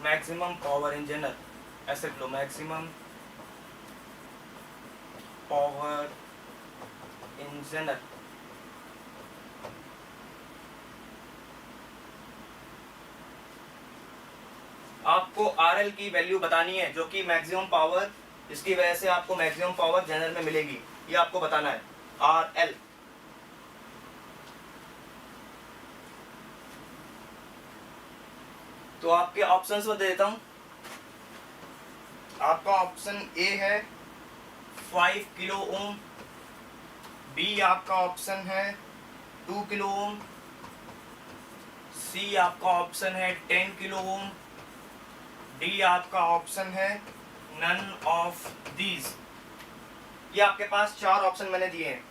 maximum power in zener, ऐसे लो maximum power in zener। आपको RL की value बतानी है, जो कि maximum power, इसकी वजह से आपको मैक्सिमम पावर जेनर में मिलेगी, ये आपको बताना है RL। तो आपके ऑप्शंस में दे देता हूं। आपका ऑप्शन A है 5 किलो ओम, B आपका ऑप्शन है 2 किलो ओम, C आपका ऑप्शन है 10 किलो ओम, डी आपका ऑप्शन है नन ऑफ दीज। ये आपके पास 4 ऑप्शन मैंने दिए हैं।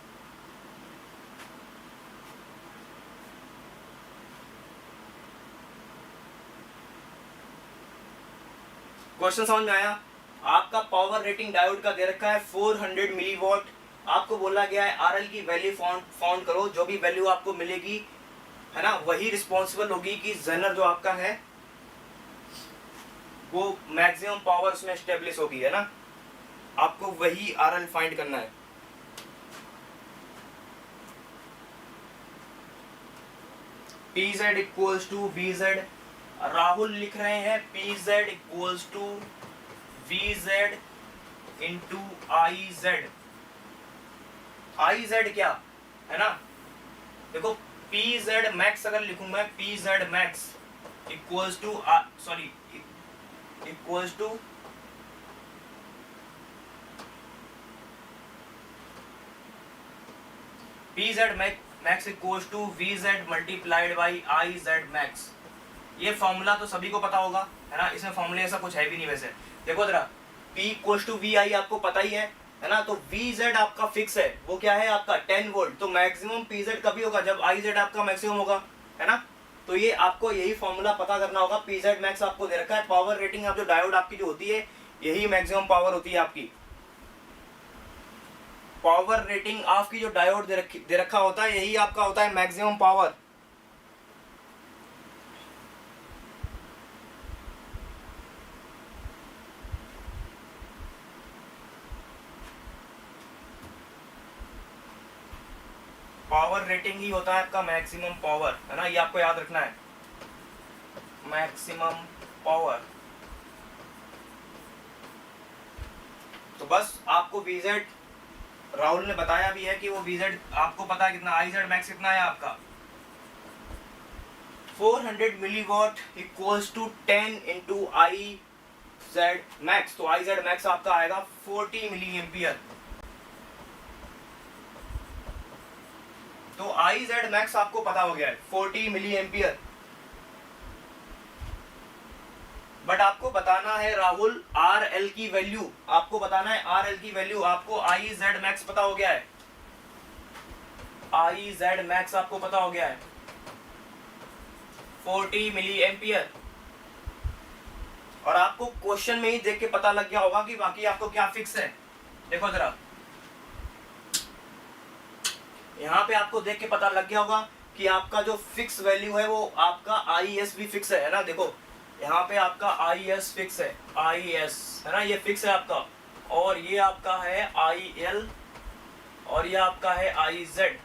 क्वेश्चन समझ में आया? आपका पावर रेटिंग डायोड का दे रखा है 400 मिलीवॉट। आपको बोला गया है RL की वैल्यू फाउंड करो, जो भी वैल्यू आपको मिलेगी, है ना, वही रिस्पॉन्सिबल होगी कि जेनर जो आपका है वो मैक्सिमम पावर उसमें एस्टेब्लिश होगी, है ना। आपको वही RL फाइंड करना है। PZ equals to VZ, Rahul लिख रहे हैं PZ equals to VZ into IZ। I Z क्या है ना, देखो पी जेड मैक्स अगर लिखूं मैं, P Z max equals to sorry equals to P Z max equals to V Z multiplied by I Z max. ये formula तो सभी को पता होगा है ना, इसमें फॉर्मूले ऐसा कुछ है भी नहीं वैसे। देखो जरा, P इक्वल्स टू वी आई आपको पता ही है ना, तो वी जेड आपका फिक्स है, वो क्या है आपका 10 वोल्ट, तो मैक्सिमम पी जेड कभी होगा जब आई जेड आपका मैक्सिमम होगा है ना। तो ये आपको यही फॉर्मूला पता करना होगा। पी जेड मैक्स आपको दे रखा है, पावर रेटिंग आप जो डायोड आपकी जो होती है यही मैक्सिमम पावर होती है आपकी। पावर रेटिंग आपकी जो डायोड दे रखा होता है यही आपका होता है मैक्सिमम पावर। पावर रेटिंग ही होता है आपका मैक्सिमम पावर है ना, ये आपको याद रखना है, मैक्सिमम पावर। तो बस आपको वीजेड राहुल ने बताया भी है कि वो वीजेड आपको पता है कितना, आई जेड मैक्स कितना है आपका 400 milliwatt equals to 10 into I Z max. तो आई जेड मैक्स आपका आएगा 40 मिली एम्पियर। तो आई जेड मैक्स आपको पता हो गया है 40 मिली एम्पियर। बट आपको बताना है राहुल आर एल की वैल्यू, आपको बताना है आर एल की वैल्यू। आपको आई जेड मैक्स पता हो गया है, आई जेड मैक्स आपको पता हो गया है 40 मिली एम्पियर। और आपको क्वेश्चन में ही देख के पता लग गया होगा कि बाकी आपको क्या फिक्स है। देखो जरा, यहाँ पे आपको देख के पता लग गया होगा कि आपका जो फिक्स वैल्यू है वो आपका आई एस भी फिक्स है ना। देखो यहाँ पे आपका आई एस फिक्स है, आई एस है ना, ये फिक्स है आपका, और ये आपका है आई एल, और ये आपका है आई जेड।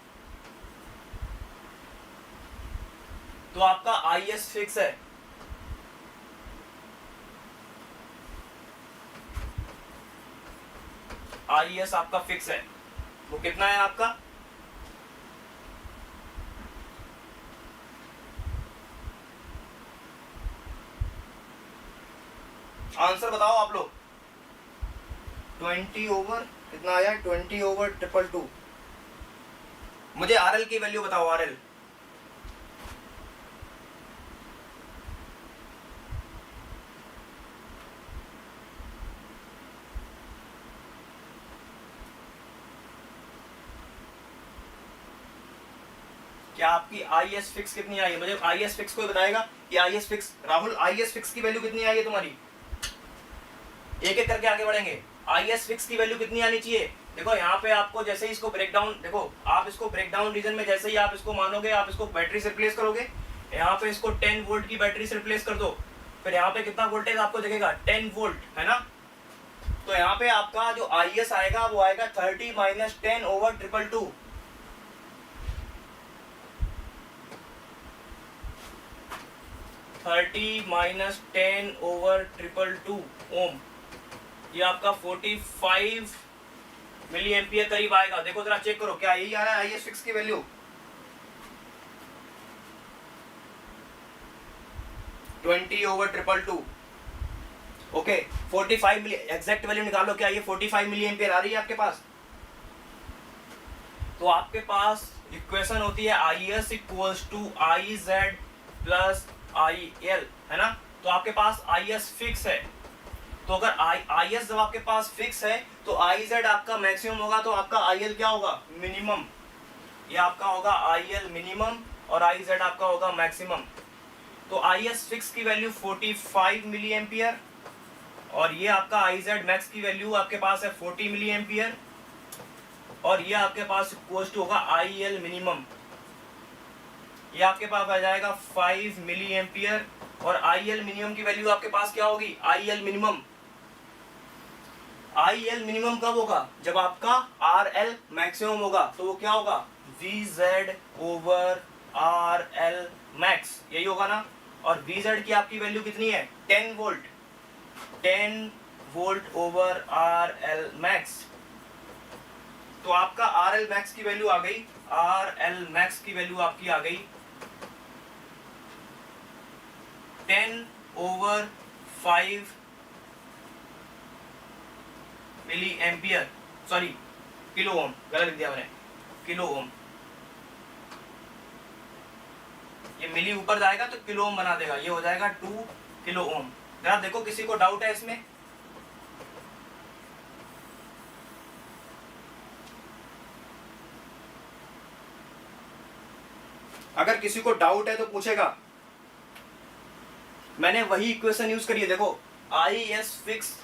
तो आपका आई एस फिक्स है, आई एस आपका फिक्स है। वो कितना है आपका, आंसर बताओ आप लोग। 20 ओवर कितना आया, 20 ओवर 222। मुझे आरएल की वैल्यू बताओ, आरएल क्या आपकी आई एस फिक्स कितनी आई है, मुझे आई एस फिक्स कोई बताएगा कि आई एस फिक्स, राहुल आई एस फिक्स की वैल्यू कितनी आई है तुम्हारी, एक एक करके आगे बढ़ेंगे। आई एस फिक्स की वैल्यू कितनी आनी चाहिए। देखो यहाँ पे आपको जैसे ही इसको ब्रेक डाउन, देखो आप इसको ब्रेक डाउन रीजन में जैसे ही आप इसको मानोगे, आप इसको बैटरी से रिप्लेस करोगे, यहाँ पे इसको 10 वोल्ट की बैटरी से रिप्लेस कर दो, फिर यहाँ पे कितना वोल्टेज आपको दिखेगा 10 वोल्ट है ना। तो यहाँ पे आपका जो आई एस आएगा वो आएगा 30 माइनस 10 ओवर 222। 30 माइनस 10 ओवर 222 ओम, ये आपका 45 मिली एम्पियर करीब आएगा। देखो जरा चेक करो क्या यही आ रहा है आई एस फिक्स की वैल्यू, 20 ओवर 222। ओके 45 मिली एग्जैक्ट वैल्यू निकालो, क्या ये 45 मिली एम्पियर आ रही है आपके पास। तो आपके पास इक्वेशन होती है I S equals to I Z plus I L है ना। तो आपके पास आई एस फिक्स है, तो अगर आई एस जब आपके पास फिक्स है तो आई जेड आपका मैक्सिमम होगा, तो आपका आई एल क्या होगा मिनिमम, ये आपका होगा आई एल मिनिमम और आई जेड आपका होगा मैक्सिमम। तो आई एस फिक्स की वैल्यू 45 मिली एम्पियर और ये आपका आई जेड मैक्स की वैल्यू आपके पास है 40 मिली एम्पियर, और ये आपके पास इक्वल्स टू होगा आई एल मिनिमम, ये आपके पास आ जाएगा 5 मिली एम्पियर, और आई एल मिनिमम की वैल्यू आपके पास क्या होगी, I L minimum. I L minimum कब होगा, जब आपका आर एल मैक्सिमम होगा, तो वो क्या होगा V Z over R L max, यही होगा ना। और वी जेड की आपकी वैल्यू कितनी है 10 volt, 10 volt over R L max. तो आपका आर एल मैक्स की वैल्यू आ गई, आर एल मैक्स की वैल्यू आपकी आ गई 10/5 milli ampere, sorry kilo ohm, गलत लिख दिया मैंने, किलो ओम। ये मिली ऊपर जाएगा तो किलो ओम बना देगा, ये हो जाएगा 2 किलो ओम। जरा देखो किसी को डाउट है इसमें? अगर किसी को डाउट है तो पूछेगा। मैंने वही इक्वेशन यूज करी है, देखो आई एस फिक्स,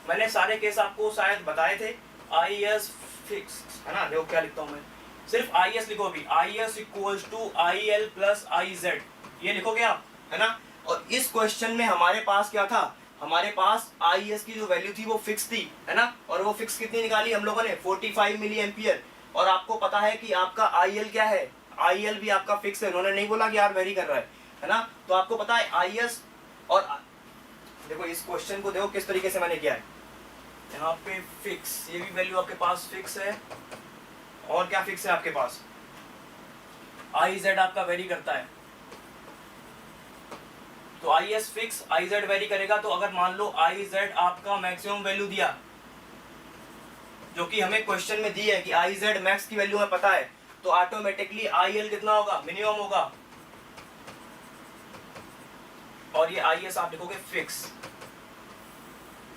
मैंने सारे केस आपको शायद बताए थे। आई एस फिक्स है ना, देखो क्या लिखता हूं मैं, सिर्फ आई एस लिखो अभी, I S equals to I L plus I Z, ये लिखोगे आप, है ना। और इस क्वेश्चन में हमारे पास क्या था, हमारे पास आई एस की जो वैल्यू थी वो फिक्स थी, है ना। और वो फिक्स कितनी निकाली हम लोगों ने, 45 मिली एम्पियर। और आपको पता है कि आपका आई एल क्या है, आई एल भी आपका फिक्स है, उन्होंने नहीं बोला कि यार वेरी कर रहा है ना। तो आपको पता है आई एस, और देखो इस क्वेश्चन को देखो किस तरीके से मैंने किया है, यहाँ पे फिक्स, ये भी वैल्यू आपके पास फिक्स है, और क्या फिक्स है आपके पास, आई जेड आपका वेरी करता है। तो आई S fix, I Z very करेगा। तो अगर मान लो आई जेड आपका मैक्सिमम वैल्यू दिया, जो कि हमें क्वेश्चन में दी है कि आई जेड मैक्स की वैल्यू हमें पता है, तो ऑटोमेटिकली आई एल कितना होगा, मिनिमम होगा, और ये आई एस आप लिखोगे फिक्स।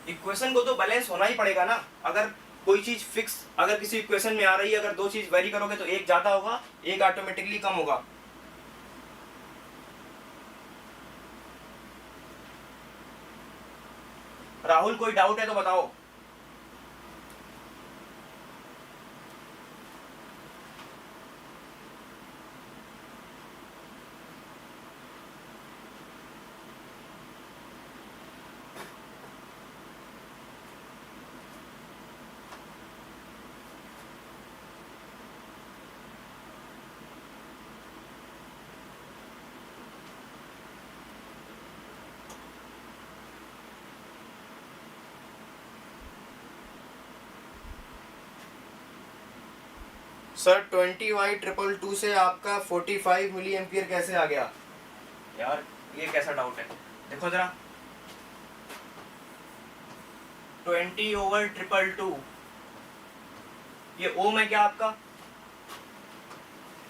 इक्वेशन को तो बैलेंस होना ही पड़ेगा ना। अगर कोई चीज फिक्स, अगर किसी इक्वेशन में आ रही है, अगर दो चीज वेरी करोगे तो एक ज्यादा होगा, एक ऑटोमेटिकली कम होगा। राहुल कोई डाउट है तो बताओ। सर 20Y222 से आपका 45 मिली एम्पियर कैसे आ गया यार, ये कैसा डाउट है, देखो जरा। 20/222, ये ओम है क्या आपका,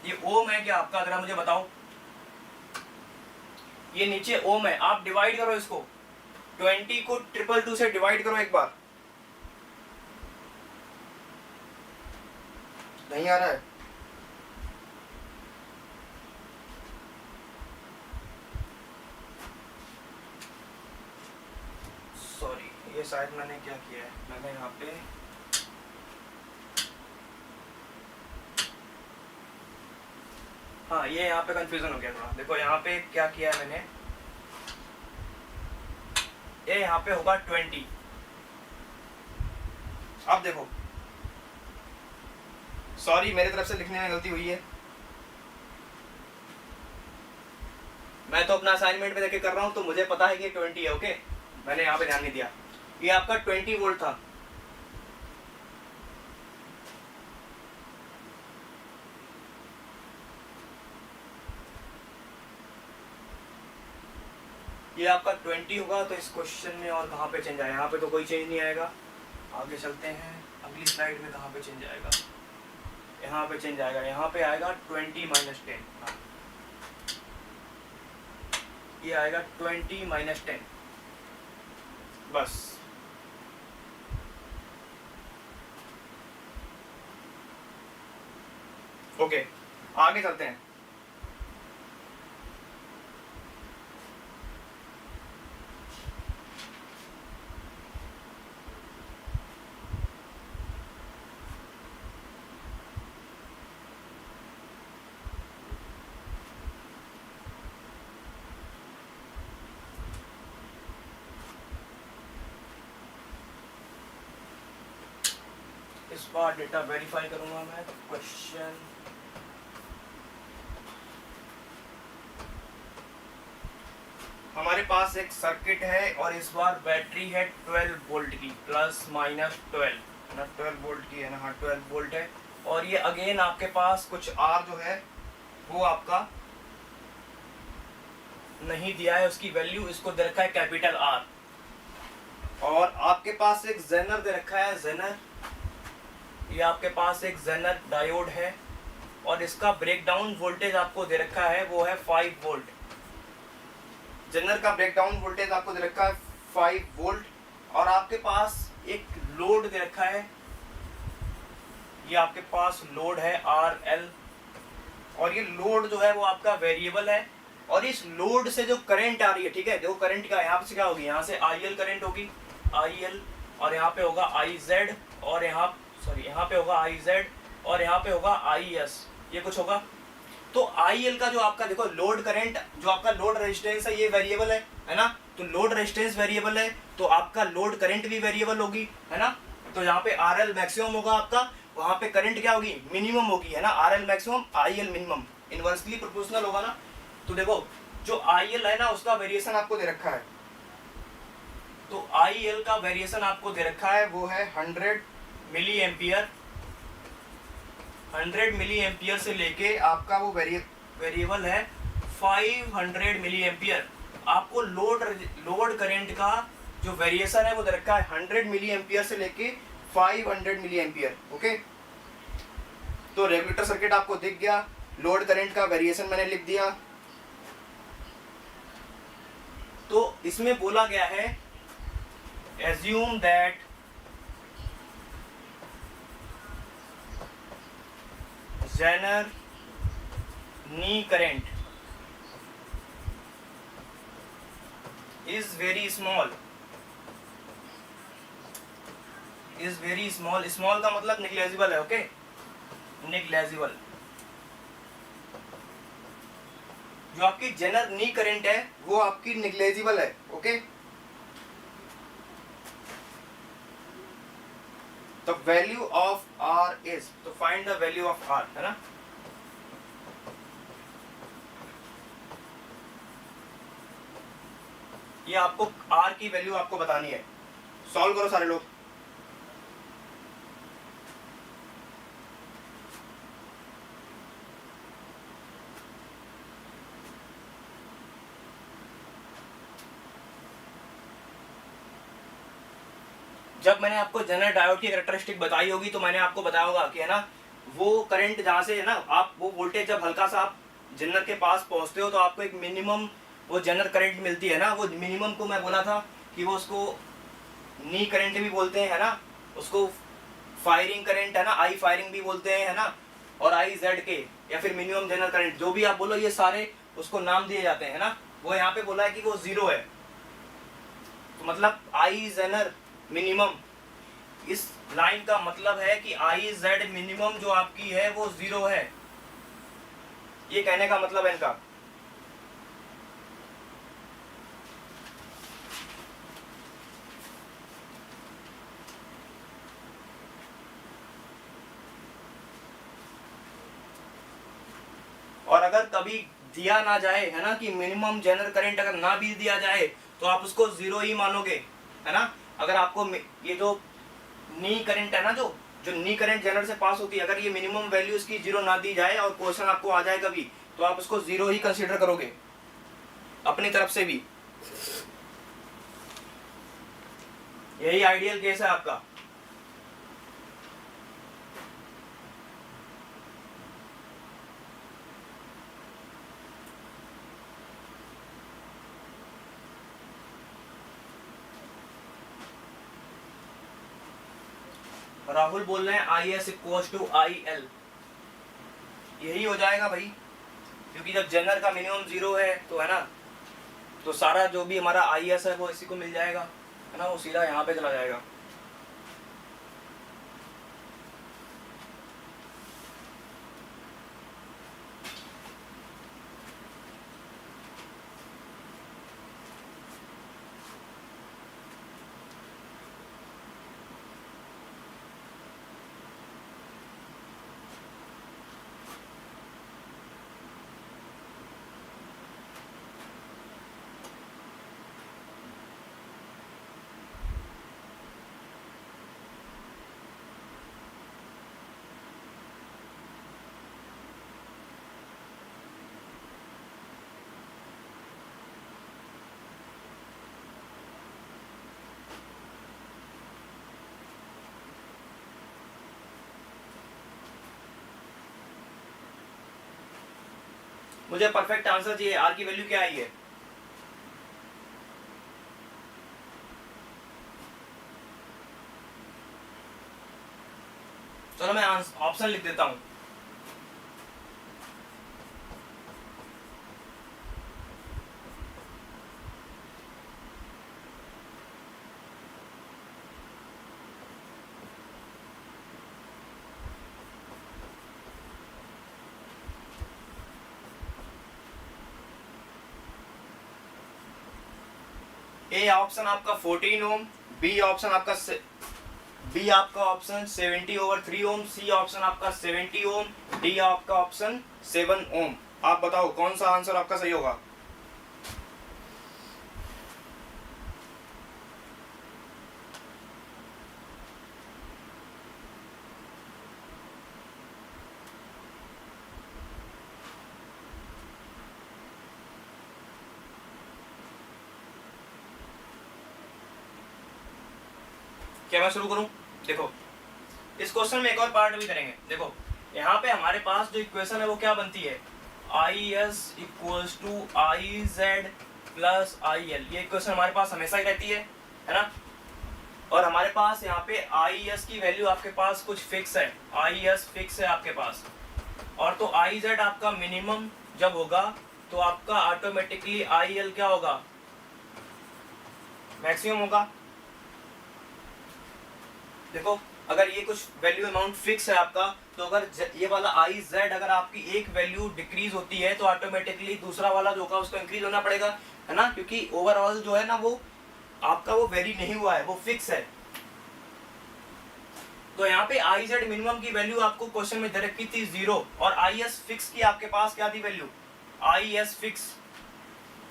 ये ओम है क्या आपका, जरा मुझे बताओ। ये नीचे ओम है, आप डिवाइड करो इसको, 20 को 222 से डिवाइड करो एक बार। नहीं आ रहा है, सॉरी, ये शायद मैंने क्या किया है, मैंने यहाँ पे हाँ, ये यहाँ पे कंफ्यूजन हो गया थोड़ा। देखो यहाँ पे क्या किया है मैंने, ये यहाँ पे होगा 20। अब देखो, सॉरी मेरी तरफ से लिखने में गलती हुई है, मैं तो अपना असाइनमेंट में देख कर रहा हूँ, तो मुझे पता है कि 20 है, ओके, मैंने यहाँ पे ध्यान नहीं दिया। ये आपका 20 वोल्ट था, ये आपका 20 होगा। तो इस क्वेश्चन में और कहाँ पे चेंज आएगा, यहाँ पे तो कोई चेंज नहीं आएगा। आगे चलते हैं, अगली स्लाइड में कहाँ पे चेंज आएगा, यहाँ पे चेंज आएगा, यहाँ पे आएगा 20 - 10, ये आएगा 20 - 10, बस। ओके, आगे चलते हैं। इस बार डेटा वेरीफाई करूंगा मैं। क्वेश्चन हमारे पास एक सर्किट है और इस बार बैटरी है 12 वोल्ट की, ±12। ना 12 वोल्ट की है ना, हाँ 12 वोल्ट है। और ये अगेन आपके पास कुछ आर जो है वो आपका नहीं दिया है, उसकी वैल्यू इसको दे रखा है कैपिटल आर। और आपके पास एक जेनर दे रखा है, जेनर, ये आपके पास एक जेनर डायोड है और इसका ब्रेकडाउन वोल्टेज आपको दे रखा है वो है 5 वोल्ट। जेनर का ब्रेकडाउन वोल्टेज आपको दे रखा है 5 वोल्ट। और आपके पास एक लोड दे रखा है, ये आपके पास लोड है आर एल। और ये लोड जो है वो आपका वेरिएबल है। और इस लोड से जो करंट आ रही है, ठीक है, जो करंट का यहाँ से क्या होगी, यहाँ से आई एल करंट होगी, आई एल, और यहाँ पे होगा आई जेड, और यहाँ पे होगा आई जेड, और यहाँ पे होगा आई एस, ये कुछ होगा। तो आई एल का जो आपका देखो लोड करंट, जो आपका लोड रेजिस्टेंस है ये वेरिएबल है ना। तो लोड रेजिस्टेंस वेरिएबल है तो आपका लोड करंट भी वेरिएबल होगी, है ना। तो यहाँ पे आर एल मैक्सिमम होगा आपका, वहां पे करंट क्या होगी, मिनिमम होगी, है ना। R L maximum, I L minimum, inversely proportional होगा ना। तो देखो जो आई एल है ना उसका वेरिएशन आपको दे रखा है, तो आई एल का वेरिएशन आपको दे रखा है वो है 100 मिली एम्पियर। 100 मिली एम्पियर से लेके आपका वो वेरिएबल है 500 मिली एम्पियर। आपको लोड करंट का जो वेरिएशन है वो दे रखा है 100 मिली एम्पियर से लेके 500 मिली एम्पियर। ओके, तो रेगुलेटर सर्किट आपको दिख गया, लोड करंट का वेरिएशन मैंने लिख दिया। तो इसमें बोला गया है assume that zener knee current is very small, small का मतलब निग्लेजिबल है। Okay, negligible. जो आपकी जेनर नी करंट है वो आपकी निग्लेजिबल है। Okay, the value of R is, तो find the value of R, है ना। ये आपको आर की वैल्यू आपको बतानी है। सॉल्व करो सारे लोग। जब मैंने आपको जनरल डायोड की कैरेक्टरिस्टिक बताई होगी तो मैंने आपको बताया होगा कि, है ना, वो करंट जहाँ से, है ना, आप वो वोल्टेज जब हल्का सा आप जनरल के पास पहुंचते हो तो आपको एक मिनिमम वो जनरल करंट मिलती है ना। वो मिनिमम को मैं बोला था कि वो उसको नी करंट भी बोलते हैं, है ना, उसको फायरिंग करंट, है ना, आई फायरिंग भी बोलते हैं, है ना, और आई जेड के, या फिर मिनिमम जनरल करंट, जो भी आप बोलो, ये सारे उसको नाम दिए जाते हैं, है ना। वो यहाँ पे बोला है कि वो 0 है, तो मतलब आई जेनर मिनिमम, इस लाइन का मतलब है कि आई जेड मिनिमम जो आपकी है वो 0 है, ये कहने का मतलब है इनका। और अगर कभी दिया ना जाए, है ना, कि मिनिमम जनरल करंट अगर ना भी दिया जाए तो आप उसको 0 ही मानोगे, है ना। अगर आपको ये जो नी करंट है ना, जो नी करंट जनरल से पास होती है, अगर ये मिनिमम वैल्यू इसकी 0 ना दी जाए और क्वेश्चन आपको आ जाए कभी, तो आप उसको 0 ही कंसीडर करोगे अपनी तरफ से भी। यही आइडियल केस है आपका। राहुल बोल रहे हैं I S equal to I L, यही हो जाएगा भाई, क्योंकि जब जनरल का मिनिमम 0 है तो, है ना, तो सारा जो भी हमारा आई एस है वो इसी को मिल जाएगा, है ना, वो सीधा यहाँ पे चला जाएगा। मुझे परफेक्ट आंसर चाहिए। आर की वैल्यू क्या आई है? चलो मैं ऑप्शन लिख देता हूं। ए ऑप्शन आपका 14 ओम, बी ऑप्शन आपका ऑप्शन 70/3 ओम, सी ऑप्शन आपका 70 ओम, डी आपका ऑप्शन 7 ओम। आप बताओ कौन सा आंसर आपका सही होगा? क्या मैं शुरू करूं? देखो इस क्वेश्चन में एक और पार्ट भी करेंगे। देखो यहाँ पे हमारे पास जो इक्वेशन है वो क्या बनती है? I S equals to I Z plus I L. ये इक्वेशन हमारे पास हमेशा ही रहती है ना? और हमारे पास यहाँ पे आई एस की वैल्यू आपके पास कुछ फिक्स है, आई एस फिक्स है आपके पास। और तो आई जेड आपका मिनिमम जब होगा तो आपका ऑटोमेटिकली आई एल क्या होगा? मैक्सिमम होगा। देखो अगर ये कुछ वैल्यू अमाउंट फिक्स है आपका, तो अगर ये वाला आई जेड अगर आपकी एक वैल्यू डिक्रीज होती है तो ऑटोमेटिकली दूसरा वाला जो होगा उसको इंक्रीज होना पड़ेगा, है ना? क्योंकि ओवरऑल जो है ना वो आपका वो वेरी नहीं हुआ है, वो फिक्स है। तो यहाँ पे आई जेड मिनिमम की वैल्यू आपको क्वेश्चन में दे रखी थी 0, और आई एस फिक्स की आपके पास क्या थी वैल्यू? आई एस फिक्स।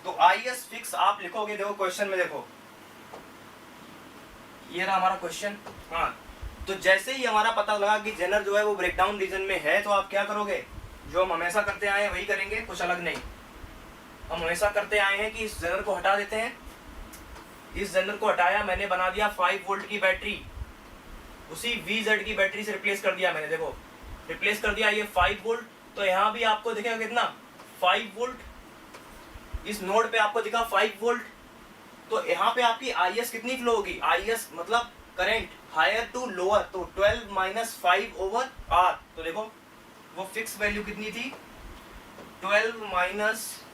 तो आई एस फिक्स आप लिखोगे, देखो क्वेश्चन में देखो ये रहा हमारा क्वेश्चन। हाँ, तो जैसे ही हमारा पता लगा कि जेनर जो है वो ब्रेकडाउन रीजन में है, तो आप क्या करोगे? जो हम हमेशा करते आए हैं वही करेंगे, कुछ अलग नहीं। हम हमेशा करते आए हैं कि इस जेनर को हटा देते हैं। इस जेनर को हटाया, मैंने बना दिया 5 वोल्ट की बैटरी, उसी VZ की बैटरी से रिप्लेस कर दिया मैंने। देखो रिप्लेस कर दिया, ये 5 वोल्ट। तो यहाँ भी आपको दिखेगा कितना? 5 वोल्ट। इस नोड पे आपको दिखा 5 वोल्ट। तो यहाँ पे आपकी IS कितनी फ्लो होगी? IS मतलब करंट हायर टू लोअर, तो 12 माइनस 5 ओवर R। तो देखो वो फिक्स वैल्यू कितनी थी? 12 माइनस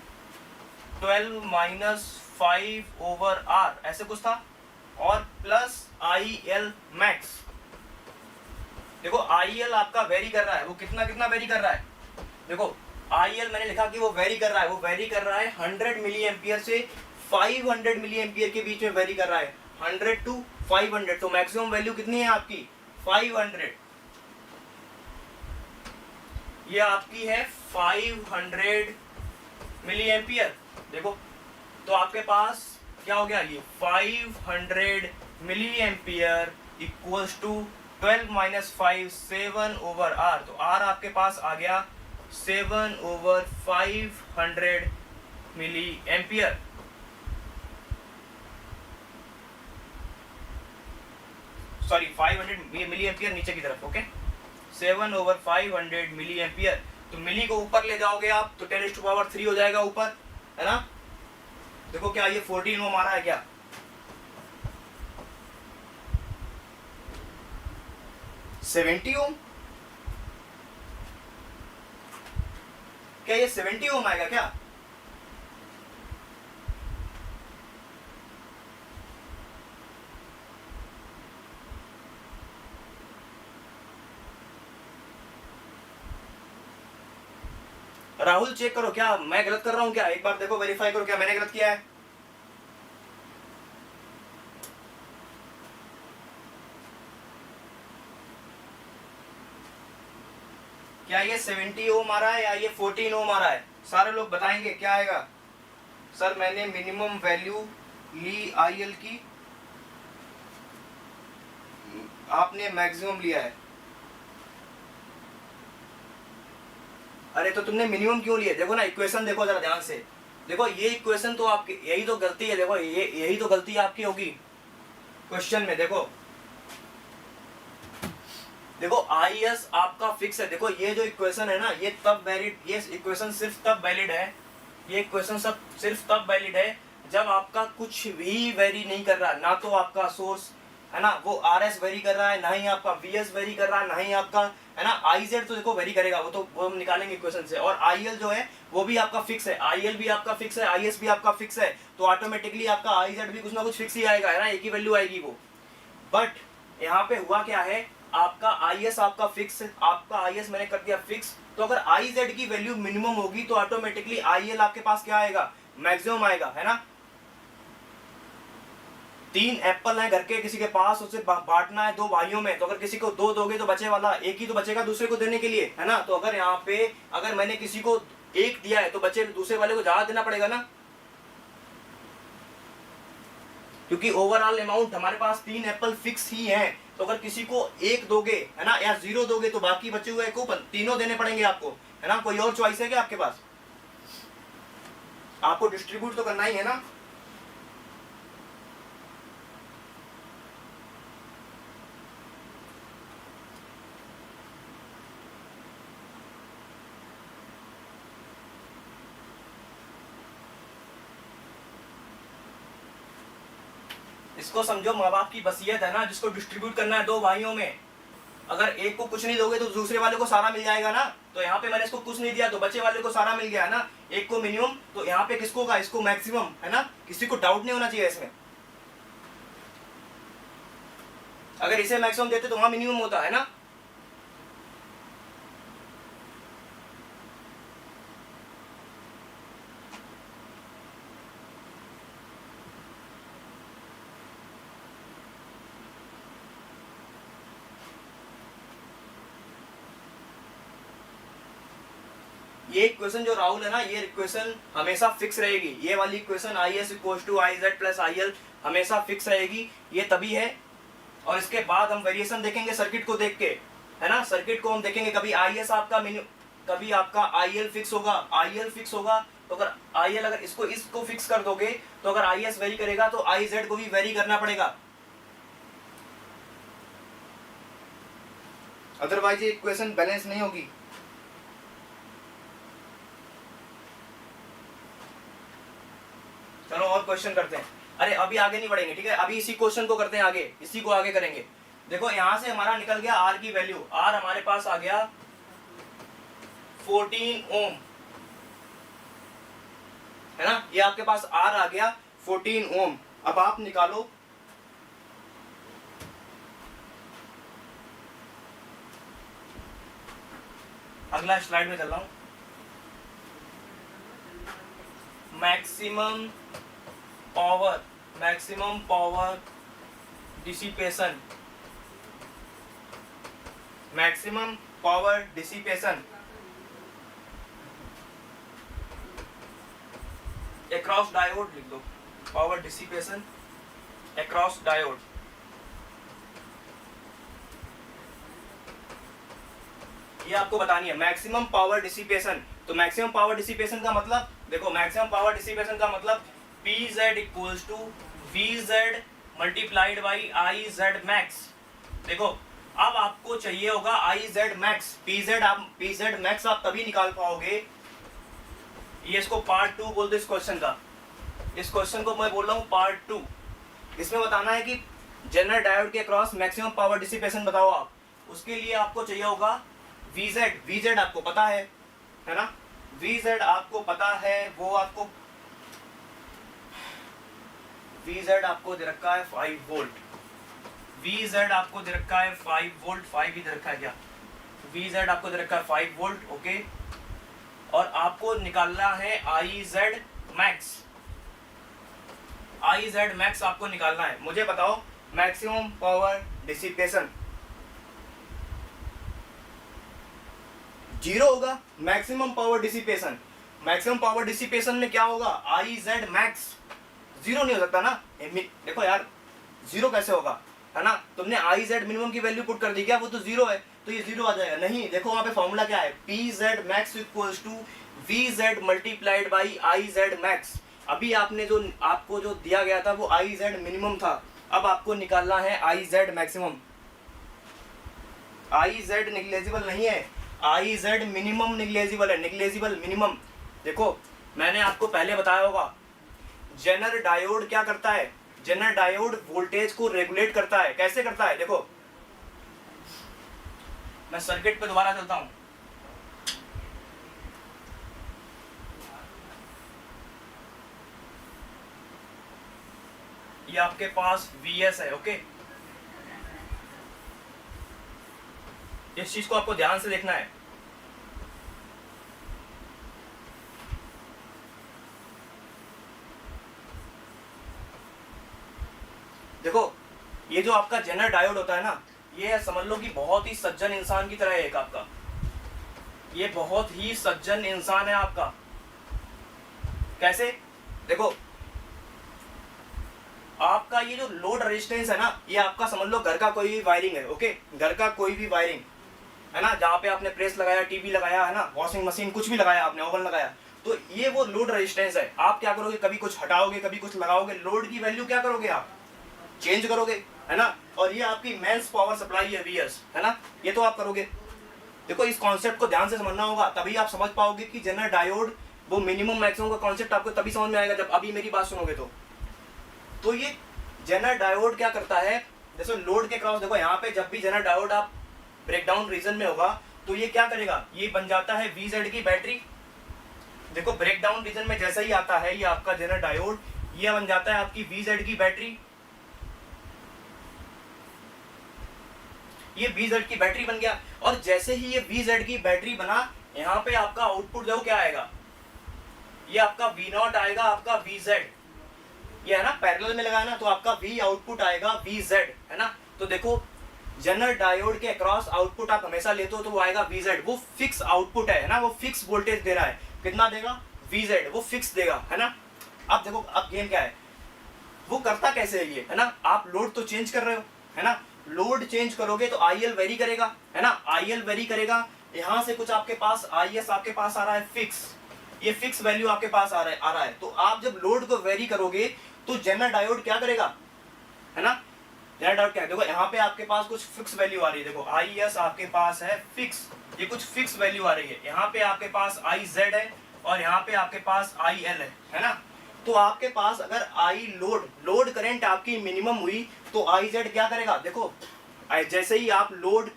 5 ओवर R, ऐसे कुछ था। और प्लस IL मैक्स। देखो IL आपका वेरी कर रहा है, वो कितना कितना वेरी कर रहा है? देखो IL मैंने लिखा कि वो वेरी कर रहा है, वो वेरी कर रहा है 100 मिली एम्पियर से 500 मिली एम्पियर के बीच में वेरी कर रहा है, 100 टू 500। तो मैक्सिमम वैल्यू कितनी है आपकी? 500। ये आपकी है 500 मिली एम्पियर। देखो तो आपके पास क्या हो गया? ये 500 milli ampere equals to 12 minus 5, 7 over R। तो R आपके पास आ गया 7 over 500 milli ampere. Sorry 500 milli ampere नीचे की तरफ, ओके। 7 over 500 milli ampere. तो मिली को ऊपर ले जाओगे आप तो 10⁻³ हो जाएगा ऊपर, है ना? देखो क्या ये 14 ओम आ रहा है क्या? $70 ओम? क्या ये 70 ओम आएगा क्या? राहुल चेक करो, क्या मैं गलत कर रहा हूं क्या? एक बार देखो, वेरीफाई करो क्या मैंने गलत किया है। क्या ये 70 ओम आ रहा है या ये 14 ओम आ रहा है? सारे लोग बताएंगे क्या आएगा। सर मैंने मिनिमम वैल्यू ली IL की, आपने मैक्सिमम लिया है। अरे तो तुमने मिनिमम क्यों लिया? देखो ना इक्वेशन देखो जरा ध्यान से। देखो ये इक्वेशन तो आपकी, यही तो गलती है। देखो यही तो गलती आपकी होगी क्वेश्चन में। देखो देखो आई एस आपका फिक्स है। देखो ये जो इक्वेशन है ना, ये तब वैलिड, ये इक्वेशन सिर्फ तब वैलिड है, ये इक्वेशन सब सिर्फ तब वैलिड है जब आपका कुछ भी वेरी नहीं कर रहा, ना तो आपका सोर्स है ना वो आर एस वेरी कर रहा है, ना ही आपका वी एस वेरी कर रहा है, ना ही आपका है ना आई जेड तो देखो वेरी करेगा, वो हम निकालेंगे इक्वेशन से। और आई एल जो है वो भी आपका फिक्स है, आई एल भी आपका फिक्स है, आई एस भी आपका फिक्स है, तो ऑटोमेटिकली आपका आई जेड भी कुछ ना कुछ फिक्स ही आएगा, है ना, एक ही वैल्यू आएगी वो। बट यहाँ पे हुआ क्या है, आपका आई एस आपका फिक्स, आपका आई एस मैंने कर दिया फिक्स, तो अगर आई जेड की वैल्यू मिनिमम होगी तो ऑटोमेटिकली आई एल आपके पास क्या आएगा, मैक्सिमम आएगा, है ना। 3 एप्पल है घर के किसी के पास, उसे बांटना है 2 भाइयों में, तो अगर किसी को 2 दोगे तो बचे वाला एक ही तो बचेगा दूसरे को देने के लिए, है ना। तो अगर यहाँ पे अगर मैंने किसी को 1 दिया है तो बचे दूसरे वाले को ज्यादा देना पड़ेगा ना, क्योंकि ओवरऑल अमाउंट हमारे पास 3 एप्पल फिक्स ही है। तो अगर किसी को 1 दोगे, है ना, या 0 दोगे तो बाकी बचे हुए को तीनों देने पड़ेंगे आपको, है ना। कोई और चॉइस है क्या आपके पास? आपको डिस्ट्रीब्यूट तो करना ही है ना। इसको समझो, माँ बाप की वसीयत है ना, जिसको डिस्ट्रीब्यूट करना है 2 भाइयों में, अगर एक को कुछ नहीं दोगे तो दूसरे वाले को सारा मिल जाएगा ना। तो यहाँ पे मैंने इसको कुछ नहीं दिया तो बचे वाले को सारा मिल गया है ना, एक को मिनिमम, तो यहाँ पे किसको का, इसको मैक्सिमम, है ना। किसी को डाउट नहीं होना चाहिए इसमें, अगर इसे मैक्सिमम देते तो वहां मिनिमम होता, है ना। ये इक्वेशन जो राहुल है ना, ये इक्वेशन हमेशा फिक्स रहेगी, ये वाली equation I S equal to I Z plus I L हमेशा फिक्स रहेगी, ये तभी है। और इसके बाद हम वेरिएशन देखेंगे सर्किट को देख के, है ना, सर्किट को हम देखेंगे, कभी आई एस आपका कभी आपका आई एल फिक्स होगा, आई एल फिक्स होगा, तो अगर आई एल, अगर इसको फिक्स कर दोगे तो अगर आई एस वेरी करेगा तो आई जेड को भी वेरी करना पड़ेगा, अदरवाइज ये इक्वेशन बैलेंस नहीं होगी। चलो और क्वेश्चन करते हैं। अरे अभी आगे नहीं बढ़ेंगे, ठीक है, अभी इसी क्वेश्चन को करते हैं आगे, इसी को आगे करेंगे। देखो यहां से हमारा निकल गया आर की वैल्यू, आर हमारे पास आ गया 14 ओम, है ना, ये आपके पास आर आ गया 14 ओम। अब आप निकालो अगला स्लाइड में चल रहा हूं, maximum power dissipation, maximum power dissipation across diode लिख दो, पावर डिसिपेशन अक्रॉस डायोड। ये आपको बतानी है मैक्सिमम पावर डिसिपेशन। तो मैक्सिमम पावर डिसिपेशन का मतलब देखो, मैक्सिमम पावर डिसिपेशन का मतलब PZ equals to VZ multiplied by IZ max. देखो अब आपको चाहिए होगा IZ मैक्स, PZ मैक्स आप तभी निकाल पाओगे, ये इसको पार्ट 2 बोल दो इस क्वेश्चन का, इस क्वेश्चन को मैं बोल रहा हूँ पार्ट 2। इसमें बताना है कि जनरल डायोड के अक्रॉस मैक्सिमम पावर डिसिपेशन बताओ आप, उसके लिए आपको चाहिए होगा VZ आपको पता है ना, VZ आपको पता है, वो आपको VZ आपको दे रखा है 5 वोल्ट, VZ आपको दे रखा है 5 वोल्ट, 5 ही दे रखा है क्या, VZ आपको दे रखा है 5 वोल्ट, ओके। और आपको निकालना है IZ मैक्स, IZ मैक्स आपको निकालना है। मुझे बताओ मैक्सिमम पावर डिसिपेशन 0 होगा, maximum power dissipation, maximum power dissipation में क्या होगा, IZ मैक्स 0 नहीं हो सकता ना। देखो यार 0 कैसे होगा, है ना, तुमने IZ मिनिमम की वैल्यू पुट कर दी क्या, वो तो 0 है, तो ये 0 आ जाएगा। नहीं, देखो वहां पे फॉर्मूला क्या है, PZ max equals to VZ multiplied by IZ max. अभी आपने जो आपको जो दिया गया था वो IZ मिनिमम था, अब आपको निकालना है IZ maximum. I Z negligible नहीं है, आई जेड मिनिमम निग्लेजिबल है, निग्लेजिबल मिनिमम। देखो मैंने आपको पहले बताया होगा, जेनर डायोड क्या करता है, जेनर डायोड वोल्टेज को रेगुलेट करता है। कैसे करता है, देखो मैं सर्किट पे दोबारा चलता हूं। ये आपके पास Vs है, ओके। इस चीज को आपको ध्यान से देखना है। देखो ये जो आपका जेनर डायोड होता है ना, ये समझ लो कि बहुत ही सज्जन इंसान की तरह है एक आपका, ये बहुत ही सज्जन इंसान है आपका। कैसे, देखो आपका ये जो लोड रेजिस्टेंस है ना, ये आपका समझ लो घर का कोई भी वायरिंग है, ओके, घर का कोई भी वायरिंग है ना, जहाँ पे आपने प्रेस लगाया, टीवी लगाया है ना, वॉशिंग मशीन कुछ भी लगाया आपने, ओवन लगाया, तो ये वो लोड रेजिस्टेंस है। आप क्या करोगे, कभी कुछ हटाओगे कभी कुछ लगाओगे, लोड की वैल्यू क्या करोगे आप, चेंज करोगे, है ना। और ये आपकी मेंस पावर सप्लाई है Vs, है ना, ये तो आप करोगे। देखो इस कॉन्सेप्ट को ध्यान से समझना होगा, तभी आप समझ पाओगे कि जेनर डायोड वो मिनिमम मैक्सिमम का कॉन्सेप्ट आपको तभी समझ में आएगा जब अभी मेरी बात सुनोगे तो ये जेनर डायोड क्या करता है, जैसे लोड के क्रॉस, देखो यहाँ पे जब भी जेनर डायोड आप ब्रेकडाउन रीजन में होगा तो ये क्या करेगा, ये बन जाता है Vz की बैटरी। देखो ब्रेकडाउन रीजन में जैसा ही आता है ये आपका जेनर डायोड, ये बन जाता है आपकी Vz की बैटरी, ये Vz की बैटरी बन गया। और जैसे ही ये Vz की बैटरी बना, यहाँ पे आपका आउटपुट देखो क्या आएगा, ये आपका V0 आएगा, आपका Vz, ये है ना पैरेलल में लगाया ना, तो आपका V आउटपुट आएगा Vz, है ना। तो देखो जेनर डायोड के अक्रॉस आउटपुट आप हमेशा लेते हो तो वो आएगा Vz, वो फिक्स आउटपुट है ना, वो फिक्स वोल्टेज दे रहा है, कितना देगा Vz, वो फिक्स देगा, है ना। अब देखो अब गेम क्या है, वो करता कैसे है ये, है ना, आप लोड तो चेंज कर रहे हो, है ना, लोड चेंज करोगे तो IL वेरी करेगा, है ना, IL वेरी करेगा। यहाँ से कुछ आपके पास IS आपके पास आ रहा है फिक्स, ये फिक्स वैल्यू आपके पास आ रहा है। तो आप जब लोड को वेरी करोगे तो जेनर डायोड क्या करेगा, है ना, जेनर डायोड क्या, देखो यहाँ पे आपके पास कुछ फिक्स वैल्यू आ रही है, देखो IS आपके पास है फिक्स, ये कुछ फिक्स वैल्यू आ रही है, यहाँ पे आपके पास IZ है और यहाँ पे आपके पास IL है ना। तो आपके पास अगर आई लोड करंट आपकी मिनिमम हुई तो IZ क्या करेगा, देखो जैसे ही आप लोड